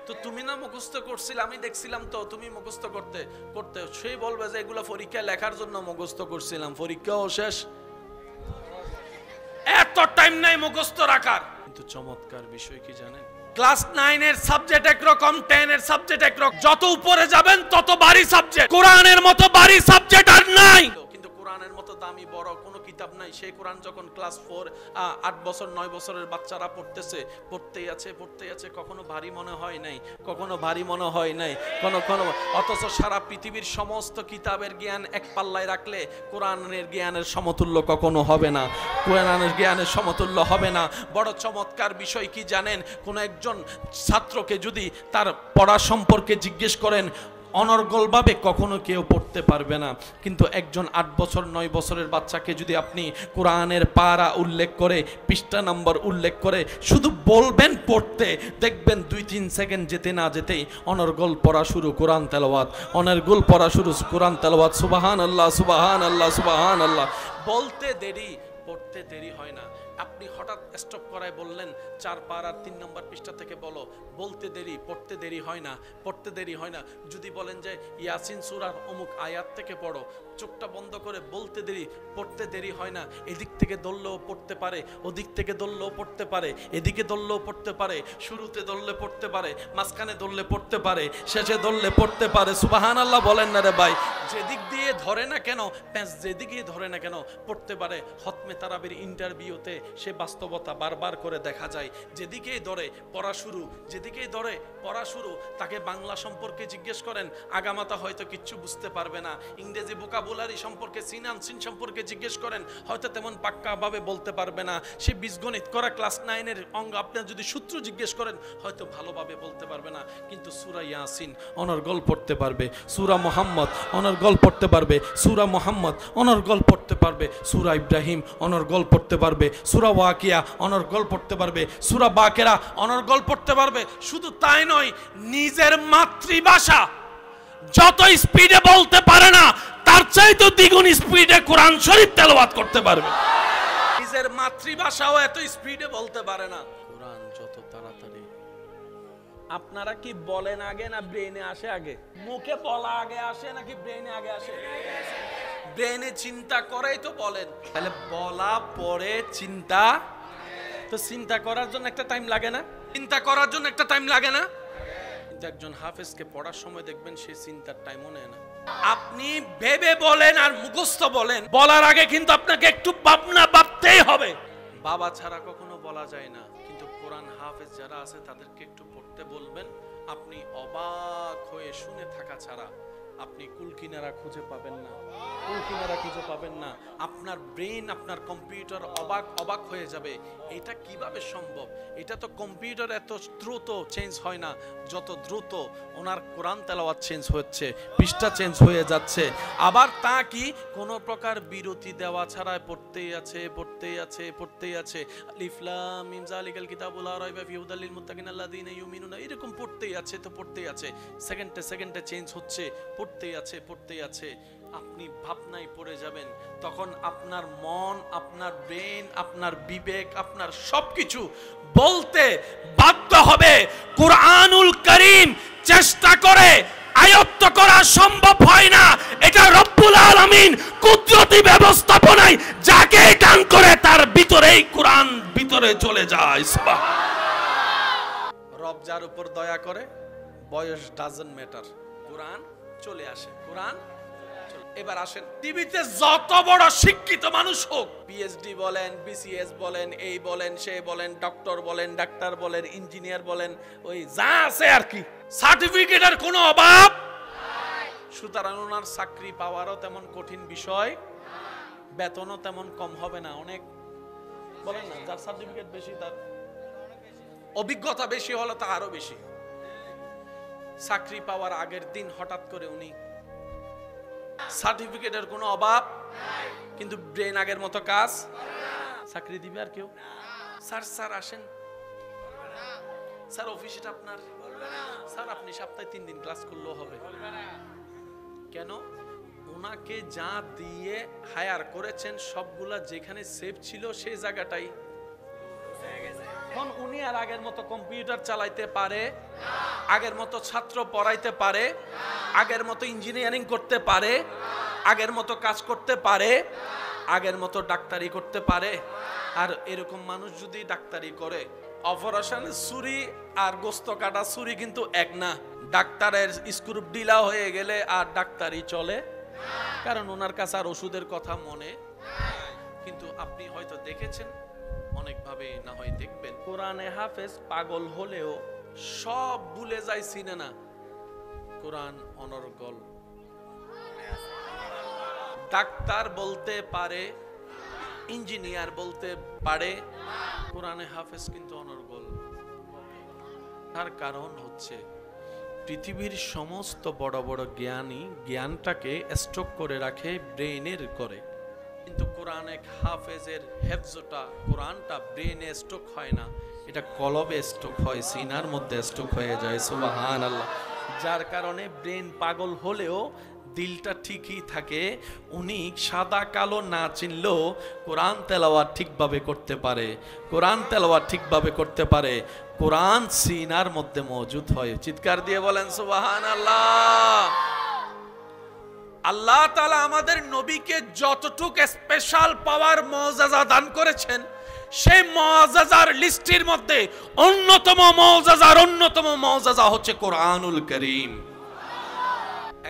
তো তুমি না মুখস্থ করছিলে, আমি দেখছিলাম তো তুমি মুখস্থ করতে করতে। সেই বলবে যে এগুলো পরীক্ষা লেখার জন্য মুখস্থ করছিলাম, পরীক্ষাও শেষ, এত টাইম নাই মুখস্থ রাখার। কিন্তু চমৎকার বিষয় কি জানেন? ক্লাস 9 এর সাবজেক্ট একরকম, 10 এর সাবজেক্ট একরকম। যত উপরে যাবেন তত ভারী সাবজেক্ট। কোরআনের মতো ভারী সাবজেক্ট আর নাই। কিন্তু কোরআনের মতো দামি বড় কোনো কিতাব নাই। সেই কোরআন যখন ক্লাস 4, 8 বছর 9 বছরের বাচ্চারা পড়তেছে, পড়তেই আছে, কখনো ভারী মনে হয় নাই, কখনো ভারী মনে হয় নাই, কোনো। অথচ সারা পৃথিবীর সমস্ত কিতাবের জ্ঞান এক পাল্লায় রাখলে কোরআনের জ্ঞানের সমতুল্য কখনো হবে না, কোরআনের জ্ঞানের সমতুল্য হবে না। বড় চমৎকার বিষয় কি জানেন? কোন একজন ছাত্রকে যদি তার পড়া সম্পর্কে জিজ্ঞেস করেন, অনর্গলভাবে কখনো কেউ পড়তে পারবে না। কিন্তু একজন 8 বছর 9 বছরের বাচ্চাকে যদি আপনি কোরআনের পারা উল্লেখ করে, পৃষ্ঠা নম্বর উল্লেখ করে শুধু বলবেন পড়তে, দেখবেন 2-3 সেকেন্ড যেতে না যেতেই অনর্গল পড়া শুরু, কোরআন তেলাওয়াত, অনর্গল পড়া শুরু, কোরআন তেলাওয়াত, সুবহানাল্লাহ সুবহানাল্লাহ সুবহানাল্লাহ। বলতে দেরি, পড়তে দেরি হয় না। আপনি হঠাৎ স্টপ করায় বললেন 4 পারার 3 নম্বর পৃষ্ঠা থেকে বলো, বলতে দেরি, পড়তে দেরি হয় না, পড়তে দেরি হয় না। যদি বলেন যে ইয়াসিন সূরার অমুক আয়াত থেকে পড়ো, চোখটা বন্ধ করে বলতে দেরি, পড়তে দেরি হয় না। এদিক থেকে ধরলেও পড়তে পারে, ওদিক থেকে ধরলেও পড়তে পারে, এদিকে ধরলেও পড়তে পারে, শুরুতে ধরলে পড়তে পারে, মাঝখানে ধরলে পড়তে পারে, শেষে ধরলে পড়তে পারে। সুবহানাল্লাহ বলেন না রে ভাই? যেদিক দিয়ে ধরে না কেন, যেদিকে ধরে না কেন পড়তে পারে। খতমে তারাবির ইন্টারভিউতে সে বাস্তবতা বারবার করে দেখা যায়। যেদিকেই ধরে পড়া শুরু, যেদিকেই ধরে পড়া শুরু। তাকে বাংলা সম্পর্কে জিজ্ঞেস করেন, আগামাতা হয়তো কিচ্ছু বুঝতে পারবে না। ইংরেজি ভোকাবুলারি সম্পর্কে, সিন সম্পর্কে জিজ্ঞেস করেন, হয়তো তেমন পাক্কাভাবে বলতে পারবে না। সে বীজগণিত করা ক্লাস 9 এর অঙ্গ আপনার যদি সূত্র জিজ্ঞেস করেন, হয়তো ভালোভাবে বলতে পারবে না। কিন্তু সূরা ইয়াসিন অনর্গল পড়তে পারবে, সূরা মুহাম্মদ অনর্গল পড়তে পারবে, সূরা মুহাম্মদ অনর্গল পড়তে পারবে, সূরা ইব্রাহিম অনর্গল পড়তে পারবে, সূরা ওয়াকিয়া অনর্গল পড়তে পারবে, সূরা বাকেরা অনর্গল পড়তে পারবে। শুধু তাই নয়, নিজের মাতৃভাষা যত স্পিডে বলতে পারে না, তার চাইতে দ্বিগুণ স্পিডে কোরআন শরীফ তেলাওয়াত করতে পারবে। নিজের মাতৃভাষাও এত স্পিডে বলতে পারে না। কোরআন যত তাড়াতাড়ি। আপনারা কি বলেন আগে না ব্রেনে আসে আগে? মুখে বলা আগে আসে নাকি ব্রেনে আগে আসে? ব্রেনে চিন্তা করেই তো বলেন। তাহলে বলা পরে চিন্তা, তো চিন্তা করার জন্য একটা টাইম লাগে না? চিন্তা করার জন্য একটা টাইম লাগে না? কিন্তু একজন হাফেজকে পড়ার সময় দেখবেন সে চিন্তার টাইমও নেয় না। আপনি ভেবে বলেন আর মুখস্থ বলেন, বলার আগে কিন্তু আপনাকে একটু ভাবনা ভাবতেই হবে। বাবা ছাড়া কখনো বলা যায় না। কিন্তু কোরআন হাফেজ যারা আছে তাদেরকে একটু পড়তে বলবেন, আপনি অবাক হয়ে শুনে থাকা ছাড়া আপনি কুলকিনারা খুঁজে পাবেন না, কুলকিনারা খুঁজে পাবেন না। আপনার ব্রেন, আপনার কম্পিউটার অবাক হয়ে যাবে, এটা কিভাবে সম্ভব? এটা তো কম্পিউটার এত দ্রুত চেঞ্জ হয় না যত দ্রুত ওনার কোরআন তেলাওয়াত চেঞ্জ হচ্ছে, পৃষ্ঠা চেঞ্জ হয়ে যাচ্ছে। আবার তা কি কোনো প্রকার বিরতি দেওয়া ছাড়াই পড়তেই আছে, পড়তেই আছে, পড়তেই আছে। আলিফ লাম মিম যালিকাল কিতাবুল লা রাইবা ফিহি হুদাল লিল মুত্তাকিন আল্লাযীনা ইউমিনুনা, এরকম পড়তেই আছে, তো পড়তেই আছে, সেকেন্ডে সেকেন্ডে চেঞ্জ হচ্ছে, পড়তেই আছে, পড়তেই আছে। আপনি ভাবনায় পড়ে যাবেন, তখন আপনার মন, আপনার ব্রেন, আপনার বিবেক, আপনার সবকিছু বলতে বাধ্য হবে কুরআনুল কারীম চেষ্টা করে আয়ত্ত করা সম্ভব হয় না। এটা রব্বুল আলামিন কুদরতি ব্যবস্থাপনায় যাকে দান করে তার ভিতরেই কোরআন ভিতরে চলে যায়। সুবহানাল্লাহ। রব যার উপর দয়া করে, বয়স ডাজন্ট ম্যাটার, কোরআন চলে আসে, কোরআন। এবার আসেন, টিভিতে যত বড় শিক্ষিত মানুষ হোক, পিএইচডি বলেন, বিসিএস বলেন, এই বলেন, সে বলেন, ডক্টর বলেন, ডাক্তার বলেন, ইঞ্জিনিয়ার বলেন, ওই যা আছে আর কি, সার্টিফিকেটের কোনো অভাব নাই। সুতরাং ওনার চাকরি পাওয়ারও তেমন কঠিন বিষয়, বেতনও তেমন কম হবে না। অনেক বলেন না, যার সার্টিফিকেট বেশি তার অভিজ্ঞতা বেশি হলো তা আরো বেশি। চাকরি পাওয়ার আগের দিন হঠাৎ করে উনি, সার্টিফিকেটের কোনো অভাব নাই, কিন্তু ব্রেন আগের মতো কাজ, চাকরি দিবে আর কেউ? স্যার স্যার আসেন, স্যার অফিসটা আপনার, স্যার আপনি সপ্তাহে 3 দিন ক্লাস করলেও হবে। কেন? ওনাকে যা দিয়ে হায়ার করেছেন সবগুলা যেখানে সেভ ছিল সেই জায়গাটাই। এখন উনি আর আগের মতো কম্পিউটার চালাইতে পারে, আগের মতো ছাত্র পড়াইতে পারে, আগের মতো ইঞ্জিনিয়ারিং করতে পারে, আগের মতো কাজ করতে পারে, আগের মতো ডাক্তারি করতে পারে। আর এরকম মানুষ যদি ডাক্তারি করে, অপারেশন ছুরি আর গোস্ত কাটা ছুরি কিন্তু এক না। ডাক্তারের স্ক্রু ঢিলা হয়ে গেলে আর ডাক্তারি চলে, কারণ ওনার কাছে আর ওষুধের কথা মনে। কিন্তু আপনি হয়তো দেখেছেন, অনেকভাবে না হয় দেখবেন, কোরআনে হাফেজ পাগল হলেও সব ভুলে যায়, চিনে না কোরআন অনর্গল। ডাক্তার বলতে পারে, ইঞ্জিনিয়ার বলতে পারে, কোরআনে হাফেজ কিন্তু অনর্গল। তার কারণ হচ্ছে পৃথিবীর সমস্ত বড় বড় জ্ঞানী জ্ঞানটাকে স্টক করে রাখে ব্রেইনের করে, কিন্তু কোরআনে হাফেজের হেফজটা, কোরআনটা ব্রেইনে স্টক হয় না, এটা কলবে স্টক হয়, সিনার মধ্যে স্টক হয়ে যায়। সুবহানাল্লাহ। যার কারণে ব্রেন পাগল হলেও দিলটা ঠিকই থাকে। উনি সাদা কালো না চিনলেও কোরআন তেলাওয়াত ঠিকভাবে করতে পারে, কোরআন তেলাওয়াত ঠিকভাবে করতে পারে, কোরআন সিনার মধ্যে মজুদ হয়। চিৎকার দিয়ে বলেন সুবহানাল্লাহ। আল্লাহ তাআলা আমাদের নবীকে যতটুকু স্পেশাল পাওয়ার মুআজিজা দান করেছেন, সেই মুআজিজার লিস্টের মধ্যে অন্যতম মুআজিজা হচ্ছে কোরআনুল কারীম।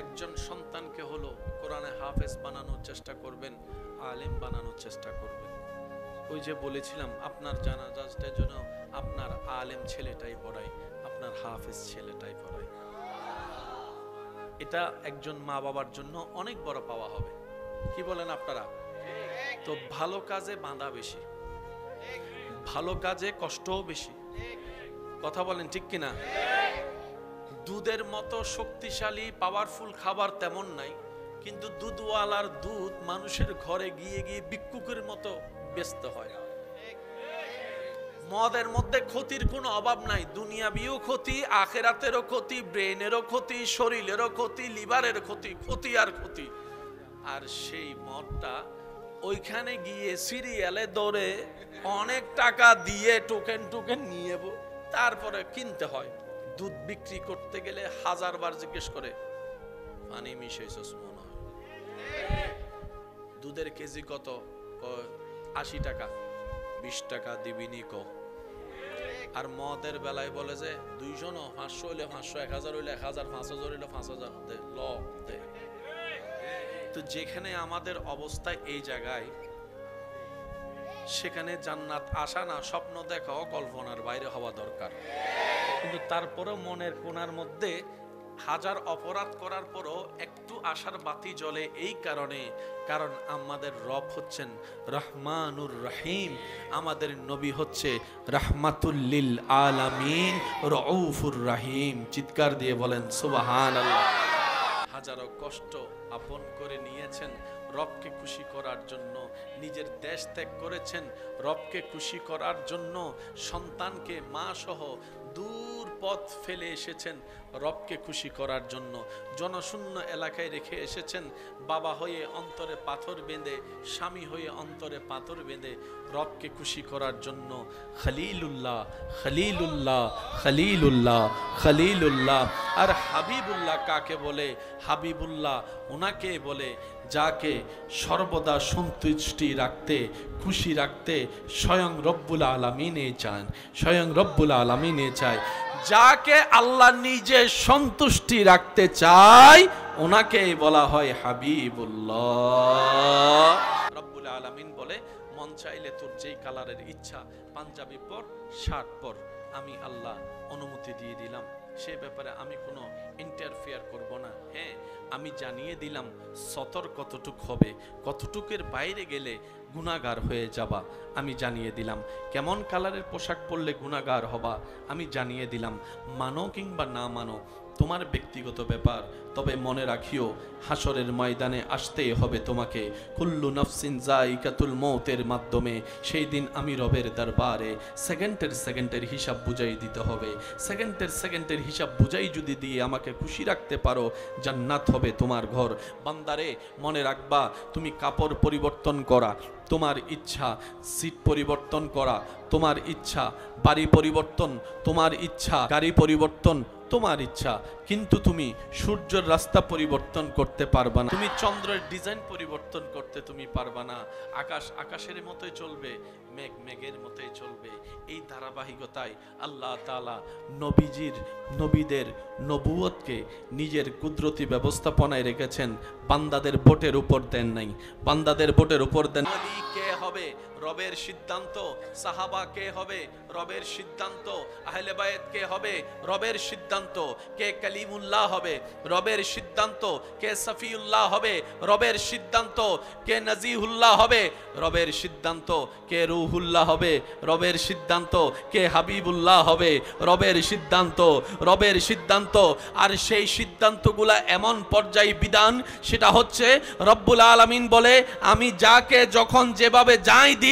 একজন সন্তানকে হলো কোরআনে হাফেজ বানানোর চেষ্টা করবেন, আলেম বানানোর চেষ্টা করবেন। ওই যে বলেছিলাম, আপনার জানাজার জন্য আপনার আলেম ছেলেটাই পড়ায়, আপনার হাফেজ ছেলেটাই পড়ায়। এটা একজন মা বাবার জন্য অনেক বড় পাওয়া হবে। কি বলেন আপনারা? তো ভালো কাজে বাঁধা বেশি, ভালো কাজে কষ্টও বেশি। কথা বলেন ঠিক কিনা? দুধের মতো শক্তিশালী পাওয়ারফুল খাবার তেমন নাই, কিন্তু দুধওয়ালার দুধ মানুষের ঘরে গিয়ে গিয়ে ভিক্ষুকের মতো ব্যস্ত হয়। মদের মধ্যে ক্ষতির কোনো অভাব নাই, দুনিয়াবিও ক্ষতি, আখেরাতেরও ক্ষতি, ব্রেনেরও ক্ষতি, শরীরেরও ক্ষতি, লিভারের ক্ষতি, ক্ষতি আর ক্ষতি। আর সেই মদটা ওইখানে গিয়ে সিরিয়ালে দৌড়ে অনেক টাকা দিয়ে টোকেন নিয়ে তারপরে কিনতে হয়। দুধ বিক্রি করতে গেলে 1000 বার জিজ্ঞেস করে, পানি মিশাইছস মনে হয়? দুধের কেজি কত? 80 টাকা। 20 টাকা দিবিনি ক। আর মদের বেলায় বলে যে 200 ন, 500 হইলে 500, 1000 হইলে 1000, 5000 হইলে 5000 দে, ল দে। তো যেখানে আমাদের অবস্থা এই জায়গায়, সেখানে জান্নাত আসা না, স্বপ্ন দেখা কল্পনার বাইরে হওয়া দরকার। কিন্তু তারপরেও মনের কোণার মধ্যে 1000 অপরাধ করার পরও একটা আশার বাতি জ্বলে এই কারণে, কারণ আমাদের রব হচ্ছেন রহমানুর রহিম, আমাদের নবী হচ্ছে রাহমাতুল লিল আলামিন রউফুর রহিম। চিৎকার দিয়ে বলেন সুবহানাল্লাহ। হাজারো কষ্ট আপন করে নিয়েছেন রবকে খুশি করার জন্য, নিজের দেশ ত্যাগ করেছেন রবকে খুশি করার জন্য, সন্তানকে মা সহ দূর পথ ফেলে এসেছেন রবকে খুশি করার জন্য, জনশূন্য এলাকায় রেখে এসেছেন বাবা হয়ে অন্তরে পাথর বেঁধে, স্বামী হয়ে অন্তরে পাথর বেঁধে রবকে খুশি করার জন্য। খলিলুল্লাহ খলিলুল্লাহ খলিলুল্লাহ খলিলুল্লাহ। আর হাবিবুল্লাহ কাকে বলে? হাবিবুল্লাহ ওনাকে বলে যাকে সর্বদা সন্তুষ্টি রাখতে, খুশি রাখতে স্বয়ং রব্বুল আলামিনে চান, স্বয়ং রব্বুল আলামিনে চায়। যাকে আল্লাহ নিজে সন্তুষ্টি রাখতে চায় ওনাকে বলা হয় হাবিবুল্লাহ। রব্বুল আলামিন বলে মন চাইলে তোর যেই কালারের ইচ্ছা পাঞ্জাবি পর, শার্ট পর, আমি আল্লাহ অনুমতি দিয়ে দিলাম। সে ব্যাপারে আমি কোনো ইন্টারফেয়ার করব না। হ্যাঁ, আমি জানিয়ে দিলাম সতর কতটুক হবে, কতটুকের বাইরে গেলে গুনাহগার হয়ে যাবা আমি জানিয়ে দিলাম। কেমন কালারের পোশাক পরলে গুনাহগার হবা আমি জানিয়ে দিলাম। মানো কিংবা না মানো তোমার ব্যক্তিগত ব্যাপার, তবে মনে রাখিও হাসরের ময়দানে আসতেই হবে তোমাকে। কুল্লু নাফসিন যায়িকাতুল মৌতের মাধ্যমে সেই দিন আমি রবের দরবারে সেকেন্ডের হিসাব বুঝাই দিতে হবে। সেকেন্ডের হিসাব বুঝাই যদি দিয়ে আমাকে খুশি রাখতে পারো, জান্নাত হবে তোমার ঘর। বান্দারে মনে রাখবা, তুমি কাপড় পরিবর্তন করা তোমার ইচ্ছা, সিট পরিবর্তন করা তোমার ইচ্ছা, বাড়ি পরিবর্তন তোমার ইচ্ছা, গাড়ি পরিবর্তন তোমার ইচ্ছা, কিন্তু তুমি সূর্যের রাস্তা পরিবর্তন করতে পারবা না, তুমি চন্দ্রের ডিজাইন পরিবর্তন করতে তুমি পারবা না। আকাশ আকাশের মতোই চলবে, মেঘ মেঘের মতোই চলবে। এই ধারাবাহিকতায় আল্লাহ তাআলা নবীদের নবুয়তকে নিজের কুদরতি ব্যবস্থাপনায় রেখেছেন, বান্দাদের ভোটের উপর দেন নাই, বান্দাদের ভোটের উপর দেন। ওলি কে হবে রবের সিদ্ধান্ত, সাহাবা কে হবে রবের সিদ্ধান্ত, আহলে বায়াত কে হবে রবের সিদ্ধান্ত, কে কালিমুল্লাহ হবে রবের সিদ্ধান্ত, কে সফিউল্লাহ হবে রবের সিদ্ধান্ত, কে নাজিহুল্লাহ হবে রবের সিদ্ধান্ত, কে রুহুল্লাহ হবে রবের সিদ্ধান্ত, কে হাবিবুল্লাহ হবে রবের সিদ্ধান্ত, রবের সিদ্ধান্ত। আর সেই সিদ্ধান্তগুলা এমন পর্যায় বিধান, সেটা হচ্ছে রব্বুল আলামিন বলে আমি যাকে যখন যেভাবে যাই দিই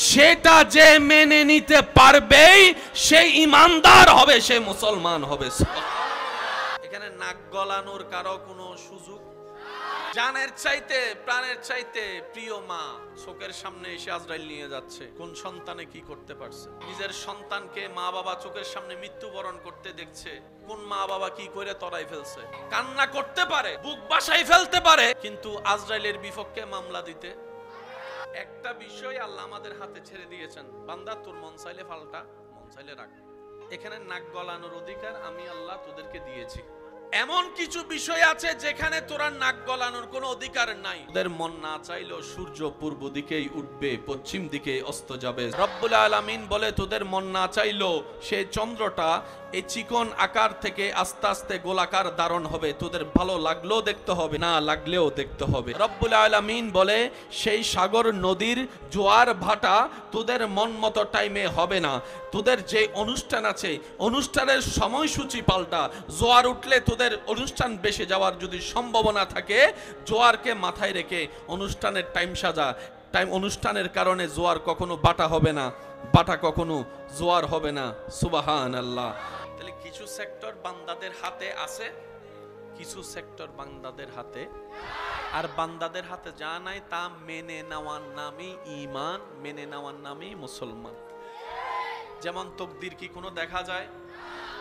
সেটা যে মেনে নিতে পারবে সে ঈমানদার হবে, সে মুসলমান হবে। এখানে নাক গলানোর কারো কোনো সুযোগ? জানের চাইতে প্রাণের চাইতে প্রিয় মা চোখের সামনে এসে আজরাইল নিয়ে যাচ্ছে, কোন সন্তানে কি করতে পারছে? নিজের সন্তানকে মা বাবা চোখের সামনে মৃত্যুবরণ করতে দেখছে, কোন মা বাবা কি করে তরাই ফেলছে? কান্না করতে পারে, বুক বাসাই ফেলতে পারে, কিন্তু আজরাইলের বিপক্ষে মামলা দিতে। একটা বিষয় আল্লাহ আমাদের হাতে ছেড়ে দিয়েছেন, বান্দা তোর মন চাইলে ফালটা, মন চাইলে রাখ। এখানে নাক গলানোর অধিকার আমি আল্লাহ তোদেরকে দিয়েছি। এমন কিছু বিষয় আছে যেখানে তোরা নাক গলানোর কোনো অধিকার নাই। তোদের মন না চাইলেও সূর্য পূর্ব দিকেই উঠবে, পশ্চিম দিকে অস্ত যাবে। রব্বুল আলামিন বলে তোদের মন না চাইলেও সেই চন্দ্রটা এই চিকন আকার থেকে আস্তে আস্তে গোলাকার ধারণ হবে, তোদের ভালো লাগলেও দেখতে হবে, না লাগলেও দেখতে হবে। রব্বুল আলামিন বলে সেই সাগর নদীর জোয়ার ভাটা তোদের মন মতো টাইমে হবে না। তোদের যে অনুষ্ঠান আছে অনুষ্ঠানের সময়সূচি পাল্টা, জোয়ার উঠলে তোদের অনুষ্ঠান বেশি যাওয়ার যদি সম্ভাবনা থাকে, জোয়ারকে মাথায় রেখে অনুষ্ঠানের টাইম সাজা। টাইম অনুষ্ঠানের কারণে জোয়ার কখনো বাটা হবে না, বাটা কখনো জোয়ার হবে না। সুবহানাল্লাহ। তাহলে কিছু সেক্টর বান্দাদের হাতে আছে, কিছু সেক্টর বান্দাদের হাতে, আর বান্দাদের হাতে যা নাই তা মেনে নেওয়ার নামই ঈমান, মেনে নেওয়ার নামই মুসলমান। যেমন তকদির কি কোনো দেখা যায়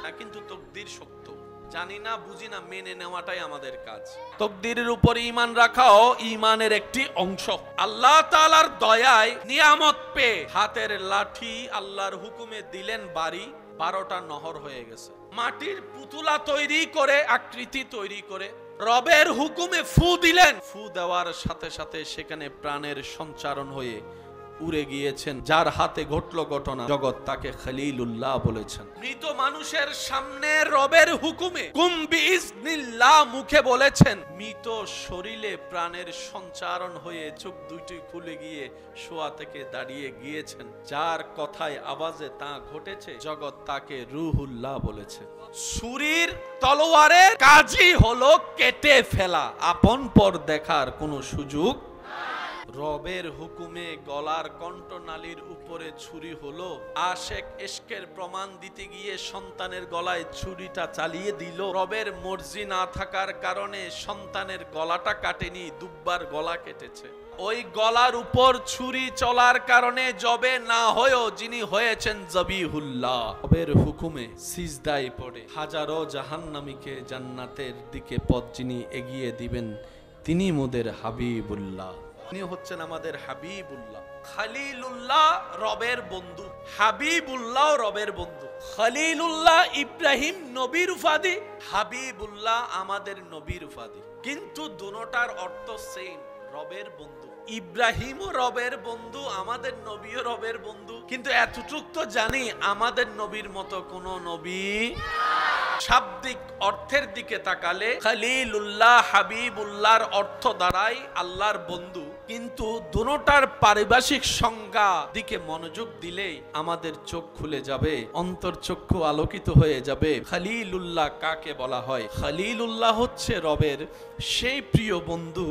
না, কিন্তু তকদির সত্য, জানি না বুঝি না, মেনে নেওয়াটাই আমাদের কাজ। তকদিরের উপর ঈমান রাখাও ঈমানের একটি অংশ। আল্লাহ তাআলার দয়ায় নিয়ামত পেয়ে হাতের লাঠি আল্লাহর হুকুমে দিলেন বাড়ি, 12টা নহর হয়ে গেছে। মাটির পুতুলা তৈরি করে, আকৃতি তৈরি করে রবের হুকুমে ফু দিলেন, ফু দেওয়ার সাথে সাথে সেখানে প্রাণের সঞ্চারণ হয়ে উড়ে গিয়েছেন, যার হাতে ঘটল ঘটনা, জগৎ তাকে খলিলুল্লাহ বলেছেন। মৃত মানুষের সামনে রবের হুকুমে কুম বিইজনিল্লাহ মুখে বলেছেন, মৃত শরীরে প্রাণের সঞ্চারণ হয়ে চোখ দুইটি খুলে গিয়ে শোয়া থেকে দাঁড়িয়ে গিয়েছেন, যার কথায় আওয়াজে তা ঘটেছে, জগৎ তাকে রুহুল্লাহ বলেছে। ছুরির তলোয়ারের কাজই হলো কেটে ফেলা, আপন পর দেখার কোনো সুযোগ। রবের হুকুমে গলার কণ্ঠনালীর উপরে ছুরি হলো, আশেক ইশকের প্রমাণ দিতে গিয়ে সন্তানের গলায় ছুরিটা চালিয়ে দিল। রবের মর্জি না থাকার কারণে সন্তানের গলাটা কাটেনি, দুব্বার গলা কেটেছে। ওই গলার উপর ছুরি চলার কারণে জবে না হয়েও যিনি হয়েছেন জবিহুল্লাহ, রবের হুকুমে সিজদায় পড়ে হাজারো জাহান্নামীকে জান্নাতের দিকে পথ যিনি এগিয়ে দিবেন, তিনি মোদের হাবিবুল্লাহ। তিনি হচ্ছেন আমাদের হাবিবুল্লাহ। খলিলুল্লাহ রবের বন্ধু, হাবিবুল্লাহ রবের বন্ধু। খলিলুল্লাহ ইব্রাহিম নবীর উপাধি, হাবিবুল্লাহ আমাদের নবীর উপাধি, কিন্তু দুটোটার অর্থ সেম, রবের বন্ধু। ইব্রাহিমও রবের বন্ধু, আমাদের নবীও রবের বন্ধু, কিন্তু এতটুক তো জানি আমাদের নবীর মতো কোন নবী। শাব্দিক অর্থের দিকে তাকালে খলিলুল্লাহ হাবিবুল্লাহর অর্থ দাঁড়ায় আল্লাহর বন্ধু, কিন্তু দুটোটার পারিভাষিক সংজ্ঞা দিকে মনোযোগ দিলেই আমাদের চোখ খুলে যাবে, অন্তর্চক্ষু আলোকিত হয়ে যাবে। খলিলুল্লাহ কাকে বলা হয়? খলিলুল্লাহ হচ্ছে রবের সেই প্রিয় বন্ধু,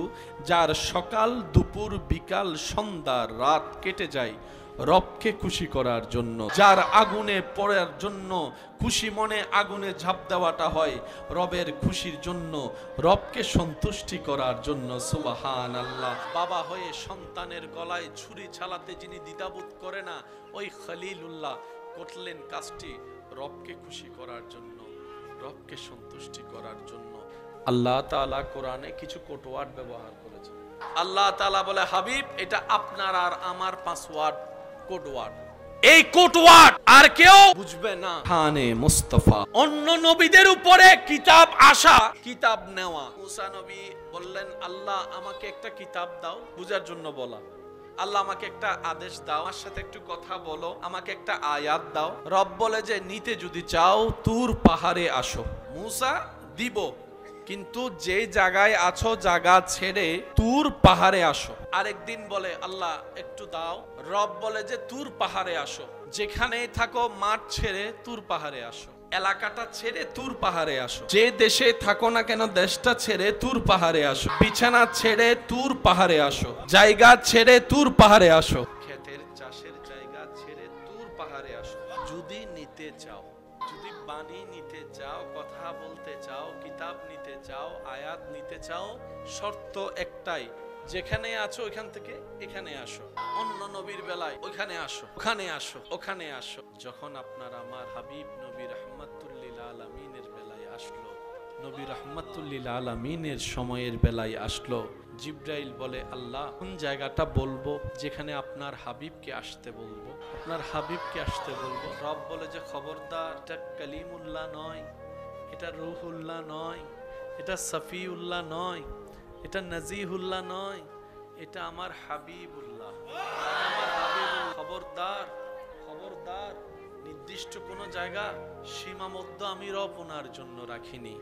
যার সকাল দুপুর বিকাল সন্ধ্যা রাত কেটে যায় রবকে খুশি করার জন্য, যার আগুনে পড়ার জন্য খুশি মনে আগুনে ঝাঁপ দেওয়াটা হয় রবের খুশির জন্য, রবকে সন্তুষ্টি করার জন্য। সুবহানাল্লাহ। বাবা হয়ে সন্তানের গলায় ছুরি চালাতে যিনি দ্বিধাবোধ করে না, ওই খলিলুল্লাহ করলেন কাজটি রবকে খুশি করার জন্য, রবকে সন্তুষ্টি করার জন্য। আল্লাহ তাআলা কোরআনে কিছু কোড ওয়ার্ড ব্যবহার করেছেন। আল্লাহ তাআলা বলে, হাবিব এটা আপনার আর আমার পাসওয়ার্ড, কোড ওয়ার্ড। এই কোড ওয়ার্ড আর কেউ বুঝবে না। খানে মুস্তাফা, অন্য নবীদের উপরে কিতাব আসা, কিতাব নেওয়া। মুসা নবী বললেন, আল্লাহ আমাকে একটা কিতাব দাও, বুঝার জন্য বলা। আল্লাহ আমাকে একটা আদেশ দাও, আমার সাথে একটু কথা বলো, আমাকে একটা আয়াত দাও। রব বলে যে নিতে যদি চাও তুর পাহাড়ে আসো। মুসা দিব, কিন্তু যে জায়গায় আছো জায়গা ছেড়ে তুর পাহাড়ে আসো। আরেকদিন বলে আল্লাহ একটু দাও, রব বলে যে তুর পাহাড়ে আসো। যেখানেই থাকো মাঠ ছেড়ে তুর পাহাড়ে আসো, এলাকাটা ছেড়ে তুর পাহাড়ে আসো, যে দেশে থাকো না কেন দেশটা ছেড়ে তুর পাহাড়ে আসো, বিছানা ছেড়ে তুর পাহাড়ে আসো, জায়গা ছেড়ে তুর পাহাড়ে আসো, ক্ষেতের চাষের জায়গা ছেড়ে তুর পাহাড়ে আসো। যদি নিতে চাও, যদি বাণী নিতে চাও, কথা বলতে চাও, কিতাব নিতে চাও, আয়াত নিতে চাও, শর্ত একটাই, যেখানে আছো ওইখান থেকে এখানে আসো। অন্য নবীর বেলায় ওইখানে আসো, ওখানে আসো, ওখানে আসো। যখন আপনার আমার হাবিব নবী রাহমাতুল লিল আলামিনের বেলায় আসলো, নবী রাহমাতুল লিল আলামিনের সময়ের বেলায় আসলো, জিবরাইল বলে আল্লাহ কোন জায়গাটা বলবো যেখানে আপনার হাবিবকে আসতে বলবো, আপনার হাবিবকে আসতে বলবো। রব বলে যে খবরদার, এটা কালিমুল্লাহ নয়, এটা রূহুল্লাহ নয়, এটা সফিউল্লাহ নয়, এটা নাজিহুল্লাহ নয়, এটা আমার হাবিবুল্লাহ, আমার হাবিবুল্লাহ। খবরদার, খবরদার, নির্দিষ্ট কোনো জায়গা সীমাবদ্ধ আমি রব ওনার জন্য রাখিনি।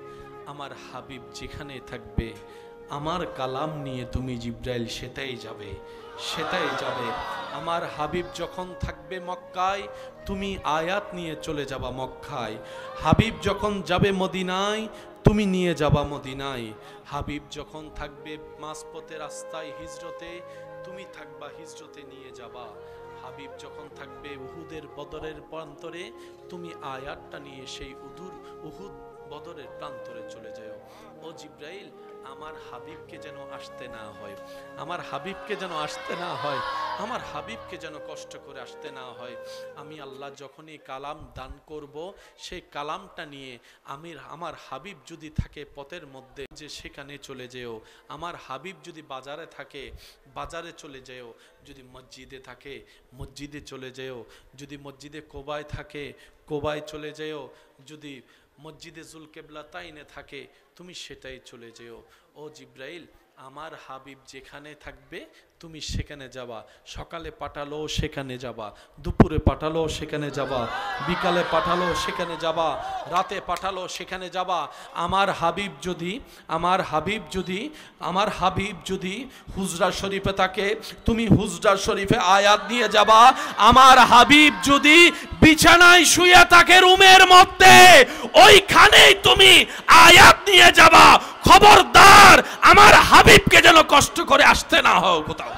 আমার হাবিব যেখানে থাকবে আমার কালাম নিয়ে তুমি জিবরাইল সেটাই যাবে, সেটাই যাবে। আমার হাবিব যখন থাকবে মক্কায়, তুমি আয়াত নিয়ে চলে যাবা মক্কায়। হাবিব যখন যাবে মদিনায়, তুমি নিয়ে যাবা মদিনায়। হাবিব যখন থাকবে মাঝপথে রাস্তায় হিজরতে, তুমি থাকবা হিজরতে নিয়ে যাবা। হাবিব যখন থাকবে উহুদের বদরের প্রান্তরে, তুমি আয়াতটা নিয়ে সেই উহুদ বদরের প্রান্তরে চলে যাও। ও জিবরাইল, আমার হাবিবকে যেন আসতে না হয়, আমার হাবিবকে যেন আসতে না হয়, আমার হাবিবকে যেন কষ্ট করে আসতে না হয়। আমি আল্লাহ যখনই কালাম দান করব, সেই কালামটা নিয়ে আমার হাবিব যদি থাকে পথের মধ্যে, যে সেখানে চলে যেও। আমার হাবিব যদি বাজারে থাকে, বাজারে চলে যেও। যদি মসজিদে থাকে, মসজিদে চলে যেও। যদি মসজিদে কোবায় থাকে, কোবায় চলে যেও। যদি মসজিদে জুলকেবলাতাইনে থাকে, তুমি সেটাই চলে যেও। ও জিবরাইল, আমার হাবিব যেখানে থাকবে তুমি সেখানে যাবা। সকালে পাঠালো সেখানে যাবা, দুপুরে পাঠালো সেখানে যাবা, বিকালে পাঠালো সেখানে যাবা, রাতে পাঠালো সেখানে যাবা। আমার হাবিব যদি হুজরা শরীফে থাকে, তুমি হুজরা শরীফে আয়াত নিয়ে যাবা। আমার হাবিব যদি বিছানায় শুয়ে থাকে রুমের মধ্যে, ওইখানেই তুমি আয়াত নিয়ে যাবা। খবরদার আমার হাবিবকে যেন কষ্ট করে আসতে না হয় কোথাও।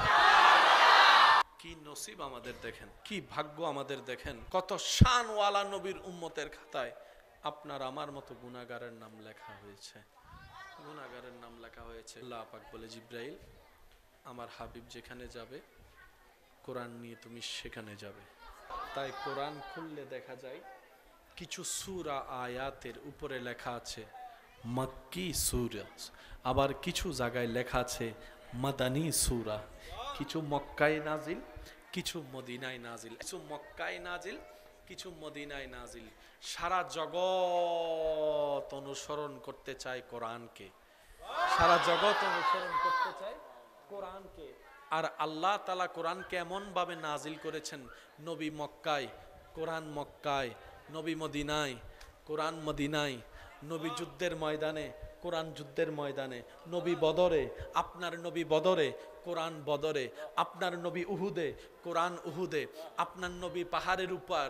কি নসিব আমাদের দেখেন, কি ভাগ্য আমাদের দেখেন। কত শানওয়ালা নবীর উম্মতের খাতায় আপনার আমার মতো গুনাহগারের নাম লেখা হয়েছে, গুনাহগারের নাম লেখা হয়েছে। আল্লাহ পাক বলে, জিব্রাইল, আমার হাবিব যেখানে যাবে কোরআন নিয়ে তুমি সেখানে যাবে। তাই কোরআন খুললে দেখা যায় কিছু সূরা আয়াতের উপরে লেখা আছে মক্কি সূরা, আবার কিছু জায়গায় লেখা আছে মাদানী সূরা। কিছু মক্কায় নাজিল, কিছু মদিনায় নাজিল, কিছু মক্কায় নাজিল, কিছু মদিনায় নাজিল। সারা জগৎ অনুসরণ করতে চায় কোরআনকে, সারা জগৎ অনুসরণ করতে চায় কোরআনকে। আর আল্লাহ তাআলা কোরআনকে এমন ভাবে নাজিল করেছেন, নবী মক্কায়, কোরআন মক্কায়, নবী মদিনায়, কোরআন মদিনায়, নবী যুদ্ধের ময়দানে, কোরআন যুদ্ধের ময়দানে, নবী বদরে, আপনার নবী বদরে, কোরআন বদরে, আপনার নবী উহুদে, কোরআন উহুদে, আপনার নবী পাহাড়ের উপর,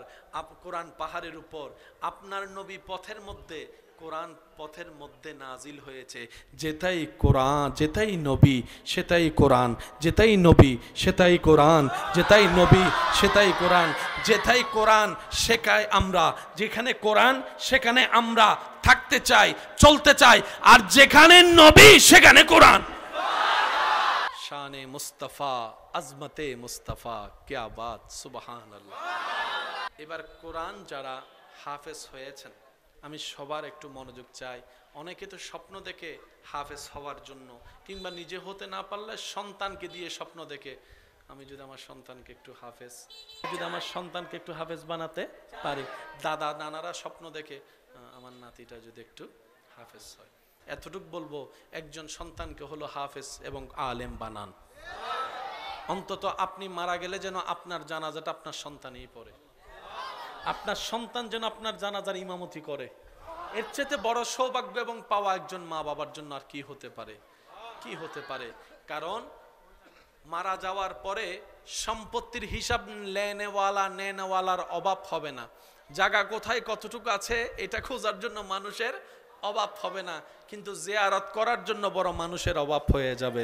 কোরআন পাহাড়ের উপর, আপনার নবী পথের মধ্যে, কোরআন পথের মধ্যে নাজিল হয়েছে। যেটাই কোরআন, যেটাই নবী সেটাই কোরআন, যেটাই নবী সেটাই কোরআন, যেটাই নবী সেটাই কোরআন, যেটাই কোরআন শেখায় আমরা। যেখানে কোরআন সেখানে আমরা থাকতে চাই, চলতে চাই। আর যেখানে নবী সেখানে কোরআন। শানে মুস্তাফা, আজমতে মুস্তাফা, क्या बात, সুবহানাল্লাহ। এবার কোরআন যারা হাফেজ হয়েছেন, আমি সবার একটু মনোযোগ চাই। অনেকে তো স্বপ্ন দেখে হাফেজ হওয়ার জন্য, কিংবা নিজে হতে না পারলে সন্তানকে দিয়ে স্বপ্ন দেখে, আমি যদি আমার সন্তানকে একটু হাফেজ বানাতে পারি। দাদা নানারা স্বপ্ন দেখে আমার নাতিটা যদি একটু হাফেজ হয়। এতটুকু বলবো, একজন সন্তানকে হলো হাফেজ এবং আলেম বানান। অন্তত আপনি মারা গেলে যেন আপনার জানাজাটা আপনার সন্তানই পড়ে, আপনার সন্তান যেন আপনার জানাজার ইমামতি করে। এর চেয়ে বড় সৌভাগ্য এবং পাওয়া একজন মা বাবার জন্য আর কি হতে পারে, কি হতে পারে। কারণ মারা যাওয়ার পরে সম্পত্তির হিসাব নেনেওয়ালার অভাব হবে না। জায়গা কোথায় কতটুকু আছে এটা খোঁজার জন্য মানুষের অভাব হবে না, কিন্তু জিয়ারত করার জন্য বড় মানুষের অভাব হয়ে যাবে,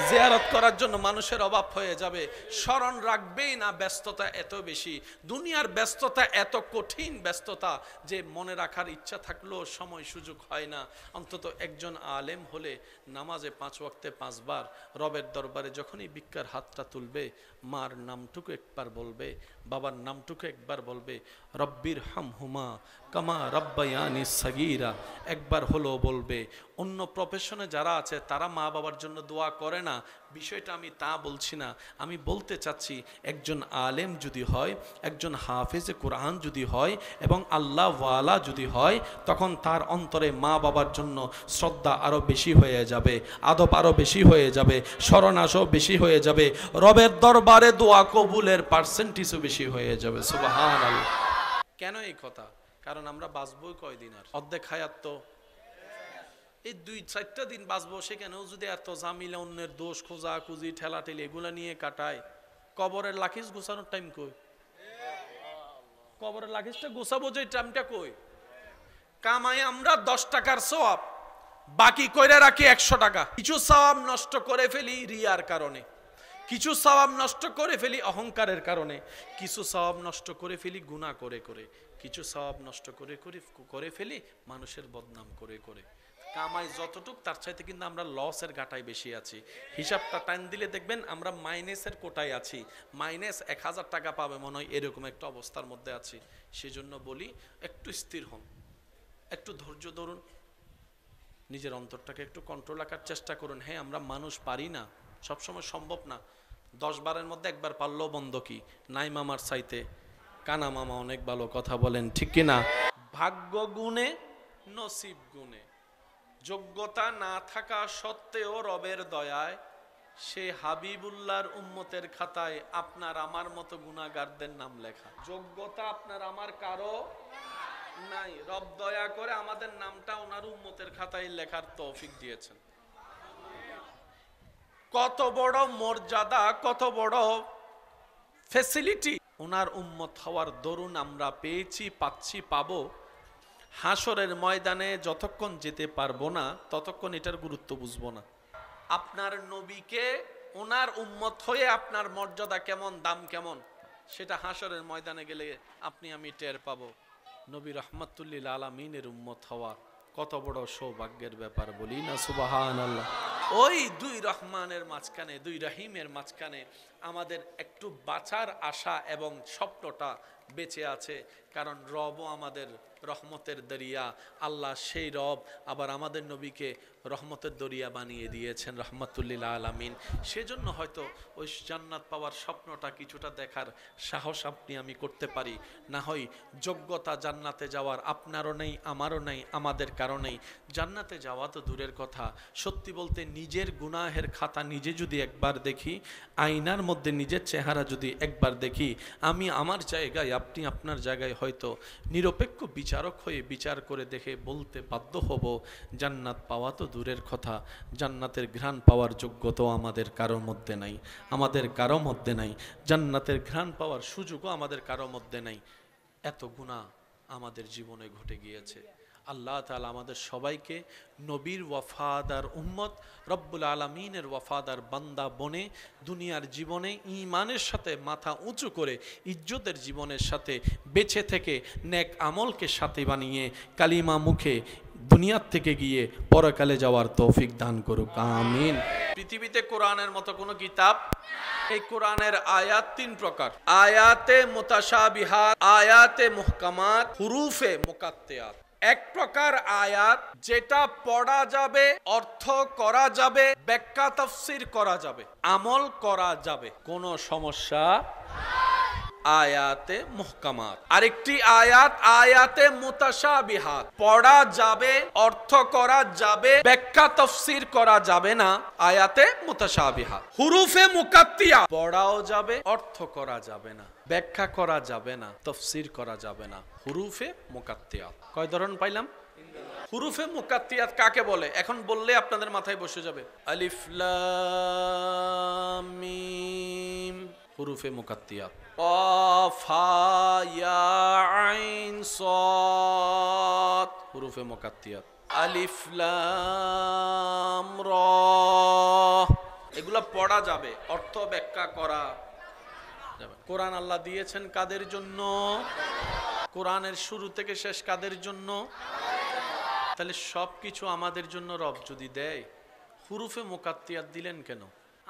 জিয়ারত করার জন্য মানুষের অভাব হয়ে যাবে। স্মরণ রাখবেই না, ব্যস্ততা এত বেশি, দুনিয়ার ব্যস্ততা এত কঠিন ব্যস্ততা যে মনে রাখার ইচ্ছা থাকলেও সময় সুযোগ হয় না। অন্তত একজন আলেম হলে নামাজে 5 ওয়াক্তে 5 বার রবের দরবারে যখনই ভিক্ষার হাতটা তুলবে, মার নামটুকু একবার বলবে, বাবার নামটুকু একবার বলবে, রব্বির হামহুমা কামা রব্বায়ানি সাগীরা, একবার হলো বলবে। অন্য প্রফেশনে যারা আছে তারা মা বাবার জন্য দোয়া করে না, বিষয়টা আমি তা বলছি না। আমি বলতে চাচ্ছি, একজন আলেম যদি হয়, একজন হাফেজে কোরআন যদি হয় এবং আল্লাহ ওয়ালা যদি হয়, তখন তার অন্তরে মা বাবার জন্য শ্রদ্ধা আরও বেশি হয়ে যাবে, আদব আরও বেশি হয়ে যাবে, শরণাসও বেশি হয়ে যাবে, রবের দরবারে দোয়া কবুলের পার্সেন্টেজও বেশি হয়ে যাবে। সুবহানাল্লাহ। কেন এই কথা? কারণ আমরা বাঁচবই কয়দিন, আর অর্ধেক হায়াত তো এই 2-4টা দিন বাঁচবো, সেখানেও যদি এত ঝামেলা, অন্যের দোষ খোঁজা খুঁজি, ঠেলাঠেলি এগুলা নিয়ে কাটায়, কবরের লাখিস গোছানোর টাইম কই? কবরের লাখিসটা গোছাবো যে টাইমটা কই? কামাই আমরা 10 টাকার সওয়াব, বাকি কইরা রাখি 100 টাকা। কিছু সওয়াব নষ্ট করে ফেলি রিয়ার কারণে, কিছু সওয়াব নষ্ট করে ফেলি অহংকারের কারণে, কিছু সওয়াব নষ্ট করে ফেলি গুনাহ করে করে, কিছু সওয়াব নষ্ট করে ফেলি মানুষের বদনাম করে করে। কামাই যতটুক তার চাইতে কিন্তু আমরা লসের ঘাটায় বেশি আছি। হিসাবটা টাইম দিলে দেখবেন আমরা মাইনাসের কোটায় আছি, মাইনাস 1000 টাকা পাবে মনে হয়, এরকম একটা অবস্থার মধ্যে আছি। সেজন্য বলি, একটু স্থির হন, একটু ধৈর্য ধরুন, নিজের অন্তরটাকে একটু কন্ট্রোল রাখার চেষ্টা করুন। হ্যাঁ, আমরা মানুষ, পারি না, সবসময় সম্ভব না। 10 বারের মধ্যে একবার পারলেও বন্ধ কি নাই মামার চাইতে কানা মামা অনেক ভালো, কথা বলেন ঠিক কিনা? ভাগ্য গুণে, নসিব গুণে, যোগ্যতা না থাকা সত্ত্বেও রবের দয়ায় সে হাবিবুল্লাহর উম্মতের খাতায় আপনার আমার মতো গুনাহগারদের নাম লেখা। যোগ্যতা আপনার আমার কারো নাই। রব দয়া করে আমাদের নামটা ওনার উম্মতের খাতায় লেখার তৌফিক দিয়েছেন। কত বড় মর্যাদা, কত বড় ফ্যাসিলিটি ওনার উম্মত হওয়ার দরুন আমরা পেয়েছি, পাচ্ছি, পাবো। হাসরের ময়দানে যতক্ষণ যেতে পারবো না ততক্ষণ এটার গুরুত্ব বুঝবো না। আপনার নবীকে ওনার উম্মত হয়ে আপনার মর্যাদা কেমন, দাম কেমন, সেটা হাসরের ময়দানে গেলে আপনি আমি টের পাবো। নবী রহমাতুল্লিল আলামিনের উম্মত হওয়া কত বড় সৌভাগ্যের ব্যাপার, বলি না সুবহানাল্লাহ। ওই দুই রহমানের মাঝখানে, দুই রহিমের মাঝখানে আমাদের একটু বাঁচার আশা এবং স্বপ্নটা বেঁচে আছে। কারণ রবও আমাদের রহমতের দরিয়া। আল্লাহ সেই রব আবার আমাদের নবীকে রহমতের দরিয়া বানিয়ে দিয়েছেন, রহমাতুল্লিল আলামিন। সেজন্য হয়তো ওই জান্নাত পাওয়ার স্বপ্নটা কিছুটা দেখার সাহস আপনি আমি করতে পারি। না হয় যোগ্যতা জান্নাতে যাওয়ার আপনারও নেই, আমারও নেই, আমাদের কারণেই। জান্নাতে যাওয়া তো দূরের কথা, সত্যি বলতে নিজের গুনাহের খাতা নিজে যদি একবার দেখি, আয়নার মধ্যে নিজের চেহারা যদি একবার দেখি, আমি আমার জায়গায়, আপনি আপনার জায়গায় হয়তো নিরপেক্ষ বিচারক হয়ে বিচার করে দেখে বলতে বাধ্য হব, জান্নাত পাওয়া তো দূরের কথা, জান্নাতের ঘ্রাণ পাওয়ার যোগ্যতাও আমাদের কারোর মধ্যে নাই, আমাদের কারো মধ্যে নাই। জান্নাতের ঘ্রাণ পাওয়ার সুযোগও আমাদের কারো মধ্যে নাই। এত গুনাহ আমাদের জীবনে ঘটে গিয়েছে। আল্লাহ তাআলা আমাদের সবাইকে নবীর ওয়াফাদার উম্মত, রব্বুল আলামিনের ওয়াফাদার বান্দা বনে দুনিয়ার জীবনে ঈমানের সাথে মাথা উঁচু করে ইজ্জতের জীবনের সাথে বেঁচে থেকে নেক আমলকে সাথে বানিয়ে কালিমা মুখে দুনিয়ার থেকে গিয়ে পরকালে যাওয়ার তৌফিক দান করুক, আমিন। পৃথিবীতে কোরআনের মতো কোনো কিতাব, এই কোরআনের আয়াত তিন প্রকার: আয়াতে মুতাশাবিহাত, আয়াতে মুহকামাত, হুরুফে মুকাত্তিয়াত। এক প্রকার আয়াত যেটা পড়া যাবে, অর্থ করা যাবে, ব্যাখ্যা তাফসীর করা যাবে, আমল করা যাবে, কোনো সমস্যা। আয়াতে মুহকামাত। আরেকটি আয়াত আয়াতে মুতাশাবিহাত, পড়া যাবে, অর্থ করা যাবে, ব্যাখ্যা তাফসীর করা যাবে না, আয়াতে মুতাশাবিহাত। হুরুফে মুকাত্তিয়াত, পড়াও যাবে, অর্থ করা যাবে না, ব্যাখ্যা করা যাবে না, তাফসীর করা যাবে না, হুরুফে মুকাত্তিয়াত। কয় ধরন পাইলাম? হুরুফে মুকাত্তিয়াত কাকে বলে এখন বললে আপনাদের মাথায় বসে যাবে। আলিফ লাম মিম, হুরুফে মুকাত্তিয়াত। قاف ها يا عين صاد، হুরুফে মুকাত্তিয়াত। আলিফ লাম রা, এগুলা পড়া যাবে, অর্থ ব্যাখ্যা করা যাবে। কোরআন আল্লাহ দিয়েছেন কাদের জন্য? কোরআনের শুরু থেকে শেষ কাদের জন্য? তাহলে সবকিছু আমাদের জন্য রব যদি দেয়, হুরুফে মুকাত্তিয়াত দিলেন কেন?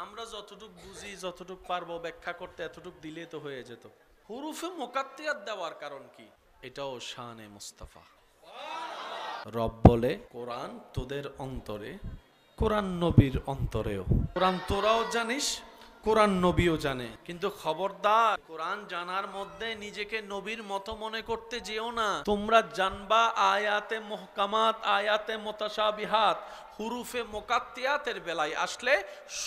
আমরা যতটুকু বুঝি, যতটুকু পারবো ব্যাখ্যা করতে, এতটুকু দিলে তো হয়ে যেত। হুরুফে মুকাত্তিয়াত দেওয়ার কারণ কি? এটাও শানে মুস্তাফা। রব বলে কোরআন তোদের অন্তরে, কোরআন নবীর অন্তরেও। কোরআন তোরাও জানিস, কোরআন নবীও জানে, কিন্তু খবরদার কোরআন জানার মধ্যে নিজেকে নবীর মতো মনে করতে যেও না। তোমরা জানবা আয়াতে মুহকামাত, আয়াতে মুতাশাবিহাত, হুরুফে মুকাত্তিয়াতের বেলায় আসলে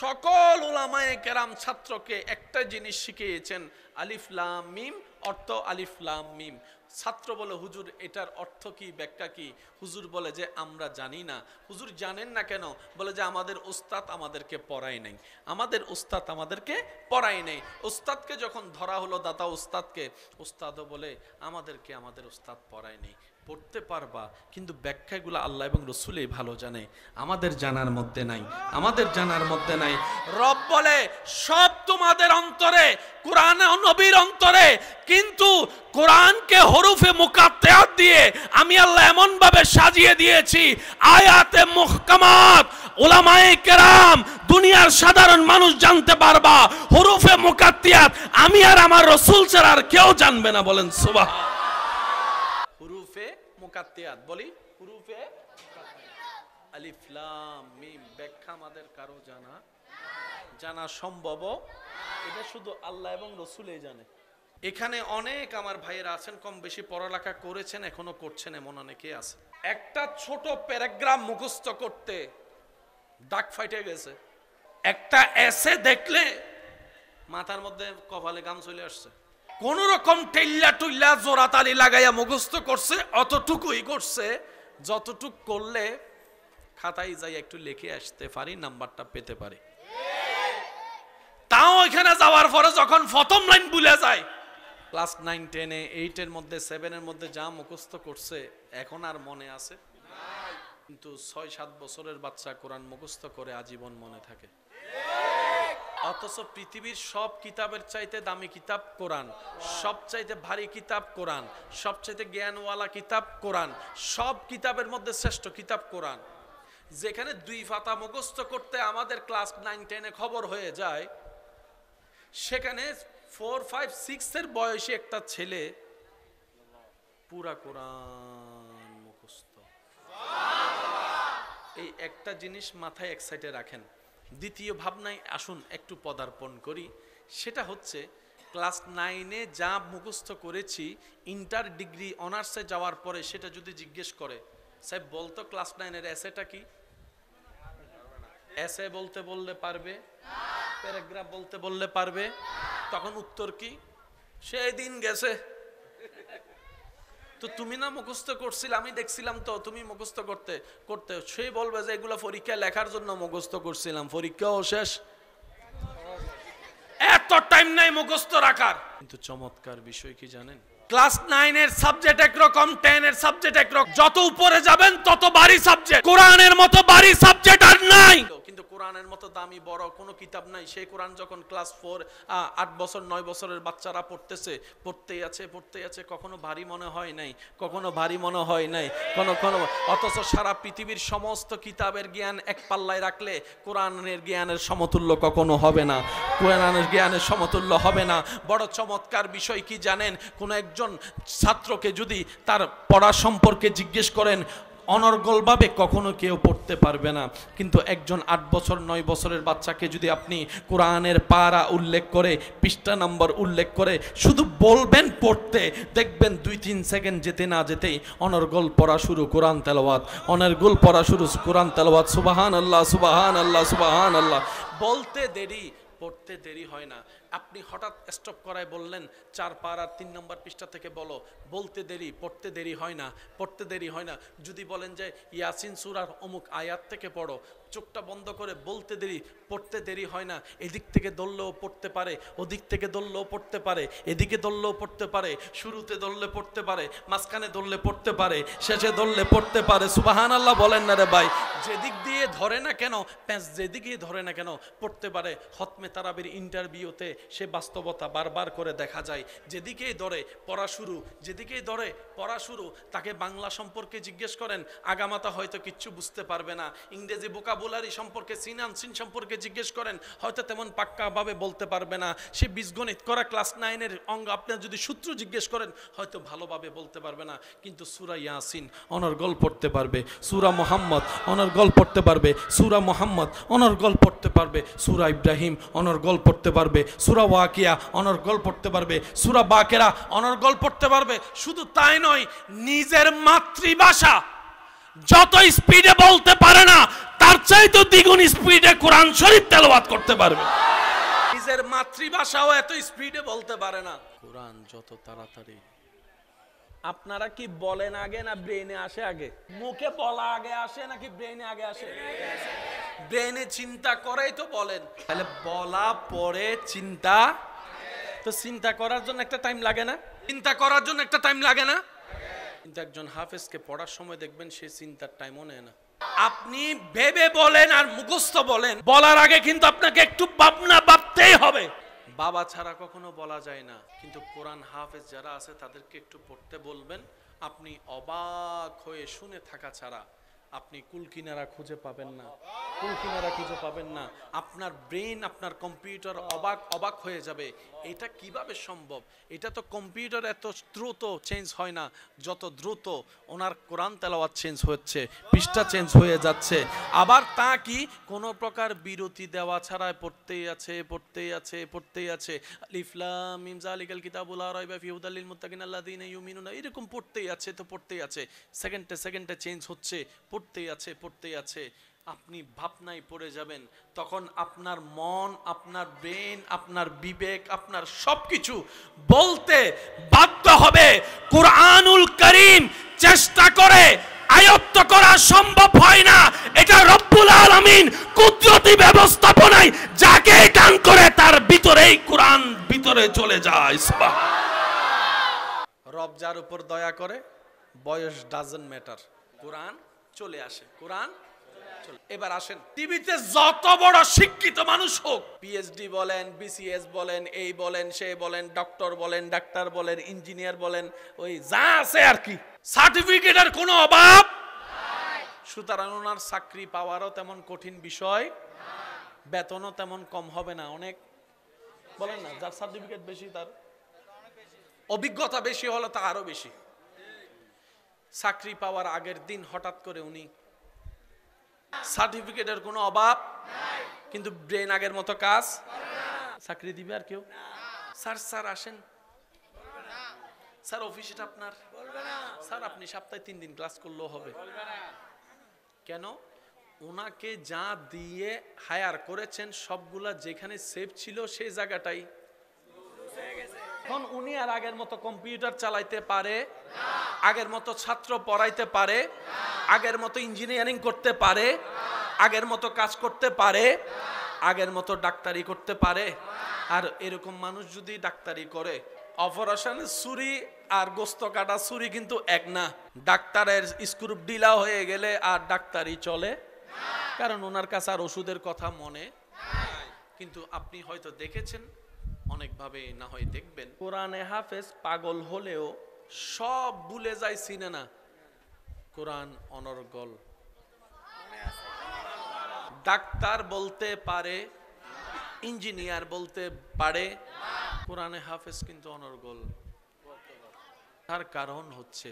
সকল উলামায়ে কেরাম ছাত্রকে একটা জিনিস শিখিয়েছেন, আলিফ লাম মিম, অর্থ আলিফ লাম মিম। ছাত্র বলে হুজুর এটার অর্থ কি, ব্যাখ্যা কি? হুজুর বলে যে আমরা জানি না। হুজুর জানেন না কেন? বলে যে আমাদের উস্তাদ আমাদেরকে পড়ায় নাই, আমাদের উস্তাদ আমাদেরকে পড়ায় নাই। উস্তাদকে যখন ধরা হলো, দাতা উস্তাদকে, উস্তাদও বলে আমাদেরকে আমাদের উস্তাদ পড়ায় নেই। পড়তে পারবা, কিন্তু ব্যাখ্যাগুলো আল্লাহ এবং রসুলই ভালো জানে, আমাদের জানার মধ্যে নাই, আমাদের জানার মধ্যে নাই। রব বলে সব তোমাদের অন্তরে, কোরআন ও নবীর অন্তরে, কিন্তু কোরআনকে হরফে মুকাত্তিয়াত দিয়ে আমি আল্লাহ এমন ভাবে সাজিয়ে দিয়েছি, আয়াতে মুহকামাত উলামায়ে কেরাম দুনিয়ার সাধারণ মানুষ জানতে পারবা, হরফে মুকাত্তিয়াত আমি আর আমার রাসূল ছাড়া আর কেউ জানবে না। বলেন সুবহান। হুরুফে মুকাত্তিয়াত বলি, হুরুফে আলিফ লাম মিম, ব্যাখ্যা আমাদের কারো জানা সম্ভব, এটা শুধু আল্লাহ এবং রাসূলই জানে। এখানে অনেক আমার ভাইয়েরা আছেন, কম বেশি পড়ালেখা করেছেন, এখনো করছেন, এমন অনেকে আছে। একটা ছোট প্যারাগ্রাফ মুখস্থ করতে দাগ ফাইটে গেছে। একটা এসে দেখলে মাথার মধ্যে কপালে গাম চলে আসছে। কোন রকম টেল্লা টুল্লা জোড়া তালি লাগাইয়া মুখস্থ করছে, অতটুকুই করছে যতটুক করলে খাতায় যাই একটু লিখে আসতে পারি, নাম্বারটা পেতে পারি। তাও ওইখানে যাওয়ার পরে যখন প্রথম লাইন ভুলে যায়, ক্লাস 9 10 8 এর মধ্যে 7 এর মধ্যে যা মুখস্থ করছে এখন আর মনে আছে? কিন্তু 6-7 বছরের বাচ্চা কোরআন মুখস্থ করে আজীবন মনে থাকে। অথচ পৃথিবীর সব কিতাবের চাইতে দামি কিতাব কোরআন, সবচাইতে ভারী কিতাব কোরআন, সবচাইতে জ্ঞানওয়ালা কিতাব কোরআন, সব কিতাবের মধ্যে শ্রেষ্ঠ কিতাব কোরআন। যেখানে 2 পাতা মুখস্থ করতে আমাদের ক্লাস 9 10 এ খবর হয়ে যায়, সেখানে 4 5 6 এর বয়সী একটা ছেলে পুরা কোরআন মুখস্থ। এই একটা জিনিস মাথায় এক সাইডে রাখেন। দ্বিতীয় ভাবনায় আসুন একটু পদার্পণ করি, সেটা হচ্ছে ক্লাস 9 এ যা মুখস্থ করেছি, ইন্টার ডিগ্রি অনার্সে যাওয়ার পরে সেটা যদি জিজ্ঞেস করে, সাহেব বলতো ক্লাস 9 এর এসেটা কি? এসে বলতে বললে পারবে? প্যারাগ্রাফ বলতে বললে পারবে? তখন উত্তর কি? সেই দিন গেছে। তো তুমি না মুখস্থ করছিলে, আমি দেখছিলাম তো তুমি মুখস্থ করতে করতে। সে বলবে যে এগুলো পরীক্ষা লেখার জন্য মুখস্থ করছিলাম, পরীক্ষাও শেষ, এত টাইম নাই মুখস্থ রাখার। কিন্তু চমৎকার বিষয় কি জানেন, ক্লাস 9 এর সাবজেক্ট একরকম, 10 এর সাবজেক্ট একরকম। যত উপরে যাবেন তত ভারী সাবজেক্ট। কোরআনের মতো ভারী সাবজেক্ট আর নাই। কিন্তু কোরআনের মতো দামি বড় কোনো কিতাব নাই। সেই কোরআন যখন ক্লাস 4 8 বছর 9 বছরের বাচ্চারা পড়তেছে, পড়তেই আছে, কখনো ভারী মনে হয় নাই, কখনো ভারী মনে হয় নাই, কোনো। অথচ সারা পৃথিবীর সমস্ত কিতাবের জ্ঞান এক পাল্লায় রাখলে কোরআনের জ্ঞানের সমতুল্য কখনো হবে না, কোরআনের জ্ঞানের সমতুল্য হবে না। বড় চমৎকার বিষয় কি জানেন, কোন একজন ছাত্রকে যদি তার পড়া সম্পর্কে জিজ্ঞেস করেন, অনর্গলভাবে কখনো কেউ পড়তে পারবে না। কিন্তু একজন 8 বছর 9 বছরের বাচ্চাকে যদি আপনি কোরআনের পারা উল্লেখ করে, পৃষ্ঠা নম্বর উল্লেখ করে শুধু বলবেন পড়তে, দেখবেন 2-3 সেকেন্ড যেতে না যেতেই অনর্গল পড়া শুরু, কোরআন তেলাওয়াত, অনর্গল পড়া শুরু, কোরআন তেলাওয়াত, সুবহানাল্লাহ সুবহানাল্লাহ সুবহানাল্লাহ। বলতে দেরি, পড়তে দেরি হয় না। আপনি হঠাৎ স্টপ করায় বললেন 4 পারা 3 নম্বর পৃষ্ঠা থেকে বলো, বলতে দেরি, পড়তে দেরি হয় না, পড়তে দেরি হয় না। যদি বলেন যে ইয়াসিন সূরার অমুক আয়াত থেকে পড়ো, চোখটা বন্ধ করে বলতে দেরি, পড়তে দেরি হয় না। এদিক থেকে ধরলেও পড়তে পারে, ওদিক থেকে ধরলেও পড়তে পারে, এদিকে ধরলেও পড়তে পারে, শুরুতে ধরলে পড়তে পারে, মাঝখানে ধরলে পড়তে পারে, শেষে ধরলে পড়তে পারে। সুবহানাল্লাহ বলেন না রে ভাই? যেদিক দিয়ে ধরে না কেন, যেদিকেই ধরে না কেন পড়তে পারে। খতমে তারাবির ইন্টারভিউতে সে বাস্তবতা বারবার করে দেখা যায়। যেদিকেই ধরে পড়া শুরু, যেদিকেই ধরে পড়া শুরু। তাকে বাংলা সম্পর্কে জিজ্ঞেস করেন, আগামাতা হয়তো কিচ্ছু বুঝতে পারবে না। ইংরেজি ভোকাবুলারি সম্পর্কে, সিন সম্পর্কে জিজ্ঞেস করেন, হয়তো তেমন পাক্কাভাবে বলতে পারবে না। সে বীজগণিত করা ক্লাস 9 এর অঙ্গ আপনার যদি সূত্র জিজ্ঞেস করেন, হয়তো ভালোভাবে বলতে পারবে না। কিন্তু সূরা ইয়াসিন অনর্গল পড়তে পারবে, সূরা মুহাম্মদ অনর্গল পড়তে পারবে, সূরা মুহাম্মদ অনর্গল পড়তে পারবে, সূরা ইব্রাহিম অনর্গল পড়তে পারবে, সূরা ওয়াকিয়া অনর্গল পড়তে পারবে, সূরা বাকেরা অনর্গল পড়তে পারবে। শুধু তাই নয়, নিজের মাতৃভাষা যত স্পিডে বলতে পারে না, তার চাইতে দ্বিগুণ স্পিডে কোরআন শরীফ তেলাওয়াত করতে পারবে। নিজের মাতৃভাষাও এত স্পিডে বলতে পারে না। কোরআন যত তাড়াতাড়ি। আপনারা কি বলেন আগে না ব্রেনে আসে আগে? মুখে বলা আগে আসে নাকি ব্রেনে আগে আসে? ব্রেনে চিন্তা করেই তো বলেন। তাহলে বলা পরে চিন্তা, তো চিন্তা করার জন্য একটা টাইম লাগে না? চিন্তা করার জন্য একটা টাইম লাগে না? কিন্তু একজন হাফেজকে পড়ার সময় দেখবেন সে চিন্তার টাইমও নেয় না। আপনি ভেবে বলেন আর মুখস্থ বলেন, বলার আগে কিন্তু আপনাকে একটু ভাবতেই হবে। বাবা ছাড়া কখনো বলা যায় না। কিন্তু কোরআন হাফেজ যারা আছে তাদেরকে একটু পড়তে বলবেন, আপনি অবাক হয়ে শুনে থাকা ছাড়া আপনি কুলকিনারা খুঁজে পাবেন না, কুলকিনারা খুঁজে পাবেন না। আপনার ব্রেন, আপনার কম্পিউটার অবাক হয়ে যাবে, এটা কিভাবে সম্ভব? এটা তো কম্পিউটার এত দ্রুত চেঞ্জ হয় না যত দ্রুত ওনার কোরআন তেলাওয়াত চেঞ্জ হচ্ছে, পৃষ্ঠা চেঞ্জ হয়ে যাচ্ছে। আবার তা কি কোনো প্রকার বিরতি দেওয়া ছাড়াই পড়তেই আছে। আলিফ লাম মিম যালিকাল কিতাবুল লা রাইবা ফিহি হুদাল লিল মুত্তাকিন আল্লাযীনা ইউমিনুনা, এরকম পড়তেই আছে। সেকেন্ডে চেঞ্জ হচ্ছে, পড়তেই আছে। আপনি ভাবনায় পড়ে যাবেন, তখন আপনার মন, আপনার ব্রেন, আপনার বিবেক, আপনার সবকিছু বলতে বাধ্য হবে কুরআনুল কারীম চেষ্টা করে আয়ত্ত করা সম্ভব হয় না। এটা রব্বুল আলামিন কুদরতি ব্যবস্থাপনায় যাকে দান করে তার ভিতরেই কোরআন ভিতরে চলে যায়। সুবহানাল্লাহ। রব যার উপর দয়া করে বয়স ডাজন্ট ম্যাটার, কোরআন চলে আসে, কোরআন। এবার আসেন, টিভিতে যত বড় শিক্ষিত মানুষ হোক, পিএইচডি বলেন, বিসিএস বলেন, এই বলেন, সে বলেন, ডক্টর বলেন, ডাক্তার বলেন, ইঞ্জিনিয়ার বলেন, ওই যা আছে আর কি, সার্টিফিকেটের কোনো অভাব নাই। সুতরাং ওনার চাকরি পাওয়ারও তেমন কঠিন বিষয়, বেতনও তেমন কম হবে না। অনেক বলেন না, যার সার্টিফিকেট বেশি তার অভিজ্ঞতা বেশি হলো তা আরো বেশি। চাকরি পাওয়ার আগের দিন হঠাৎ করে উনি, সার্টিফিকেটের কোনো অভাব নাই, কিন্তু ব্রেন আগের মতো কাজ করে না। চাকরি দিবে আর কেউ? স্যার স্যার আসেন, স্যার অফিসটা আপনার, স্যার আপনি সপ্তাহে 3 দিন ক্লাস করলেও হবে। কেন? ওনাকে যা দিয়ে হায়ার করেছেন সবগুলা যেখানে সেভ ছিল সেই জায়গাটাই এখন উনি আর আগের মতো কম্পিউটার চালাইতে পারে না, আগের মতো ছাত্র পড়াইতে পারে না, আগের মতো ইঞ্জিনিয়ারিং করতে পারে না, আগের মতো কাজ করতে পারে না, আগের মতো ডাক্তারি করতে পারে না। আর এরকম মানুষ যদি ডাক্তারি করে, অপারেশন ছুরি আর গোস্ত কাটা ছুরি কিন্তু এক না। ডাক্তারের স্ক্রু ঢিলা হয়ে গেলে আর ডাক্তারি চলে না, কারণ ওনার কাছে আর ওষুধের কথা মনে নাই। কিন্তু আপনি হয়তো দেখেছেন, অনেকভাবে না হয় দেখবেন, কোরআনে হাফেজ পাগল হলেও সব ভুলে যায়, চিনে না কোরআন অনর্গল। ডাক্তার বলতে পারে, ইঞ্জিনিয়ার বলতে পারে, কোরআনে হাফেজ কিন্তু অনর্গল। তার কারণ হচ্ছে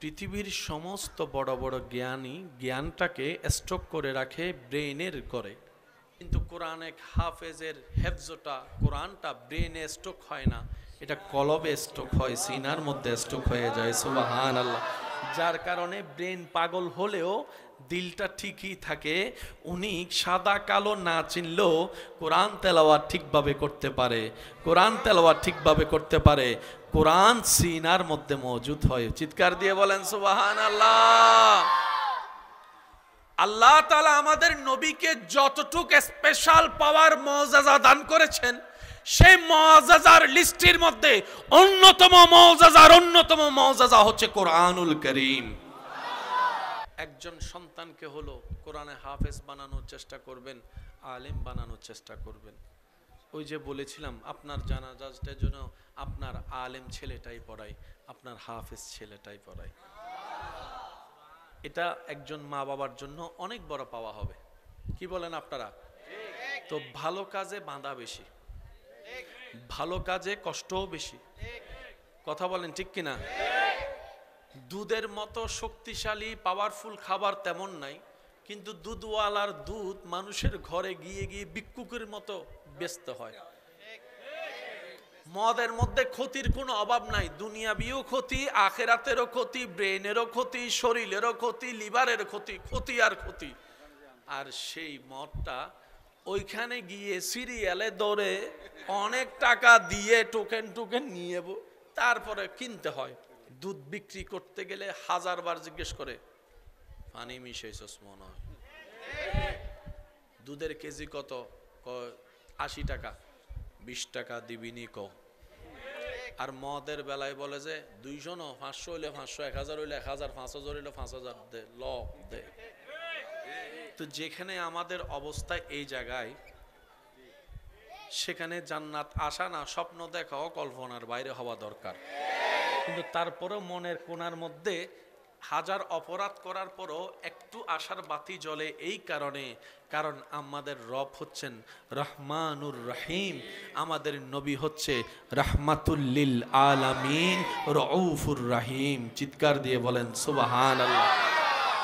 পৃথিবীর সমস্ত বড় বড় জ্ঞানী জ্ঞানটাকে স্টক করে রাখে ব্রেইনের করে, কিন্তু কোরআনে হাফেজের হেফজটা, কোরআনটা ব্রেনে স্টক হয় না, এটা কলবে স্টক হয়, সিনার মধ্যে স্টক হয়ে যায়। সুবহানাল্লাহ। যার কারণে ব্রেন পাগল হলেও দিলটা ঠিকই থাকে। উনি সাদা কালো না চিনলেও কোরআন তেলাওয়াত ঠিকভাবে করতে পারে, কোরআন তেলাওয়াত ঠিকভাবে করতে পারে, কোরআন সিনার মধ্যে মজুদ হয়। চিৎকার দিয়ে বলেন সুবহানাল্লাহ। আল্লাহ তাআলা আমাদের নবীকে যতটুক স্পেশাল পাওয়ার মুআজিজা দান করেছেন, সেই মুআজিজার লিস্টের মধ্যে অন্যতম মুআজিজা হচ্ছে কোরআনুল কারীম। একজন সন্তানকে হলো কোরআনে হাফেজ বানানোর চেষ্টা করবেন, আলেম বানানোর চেষ্টা করবেন। ওই যে বলেছিলাম, আপনার জানাজার জন্য আপনার আলেম ছেলেটাই পড়ায়, আপনার হাফেজ ছেলেটাই পড়ায়। এটা একজন মা বাবার জন্য অনেক বড় পাওয়া হবে। কি বলেন আপনারা? তো ভালো কাজে বাঁধা বেশি, ভালো কাজে কষ্টও বেশি। কথা বলেন ঠিক কিনা? দুধের মতো শক্তিশালী পাওয়ারফুল খাবার তেমন নাই, কিন্তু দুধওয়ালার দুধ মানুষের ঘরে গিয়ে গিয়ে ভিক্ষুকের মতো বেচতে হয়। মদের মধ্যে ক্ষতির কোনো অভাব নাই, দুনিয়াবিও ক্ষতি, আখেরাতেরও ক্ষতি, ব্রেনেরও ক্ষতি, শরীরেরও ক্ষতি, লিভারের ক্ষতি, ক্ষতি আর ক্ষতি। আর সেই মদটা ওইখানে গিয়ে সিরিয়ালে দৌড়ে অনেক টাকা দিয়ে টোকেন নিয়ে তারপরে কিনতে হয়। দুধ বিক্রি করতে গেলে 1000 বার জিজ্ঞেস করে, পানি মিশাইছস মনে হয়? দুধের কেজি কত? 80 টাকা। 20 টাকা দিবিনি ক। আর মদের বেলায় বলে যে 200 ন, 500 হইলে 500, 1000 হইলে 1000, 5000 হইলে 5000 দে, ল দে। তো যেখানে আমাদের অবস্থা এই জায়গায়, সেখানে জান্নাত আসা না, স্বপ্ন দেখাও কল্পনার বাইরে হওয়া দরকার। কিন্তু তারপরেও মনের কোণার মধ্যে 1000 অপরাধ করার পরও একটু আশার বাতি জ্বলে, এই কারণে, কারণ আমাদের রব হচ্ছেন রহমানুর রহিম, আমাদের নবী হচ্ছে রাহমাতুল লিল আলামিন, রউফুর রহিম। চিৎকার দিয়ে বলেন সুবহানাল্লাহ।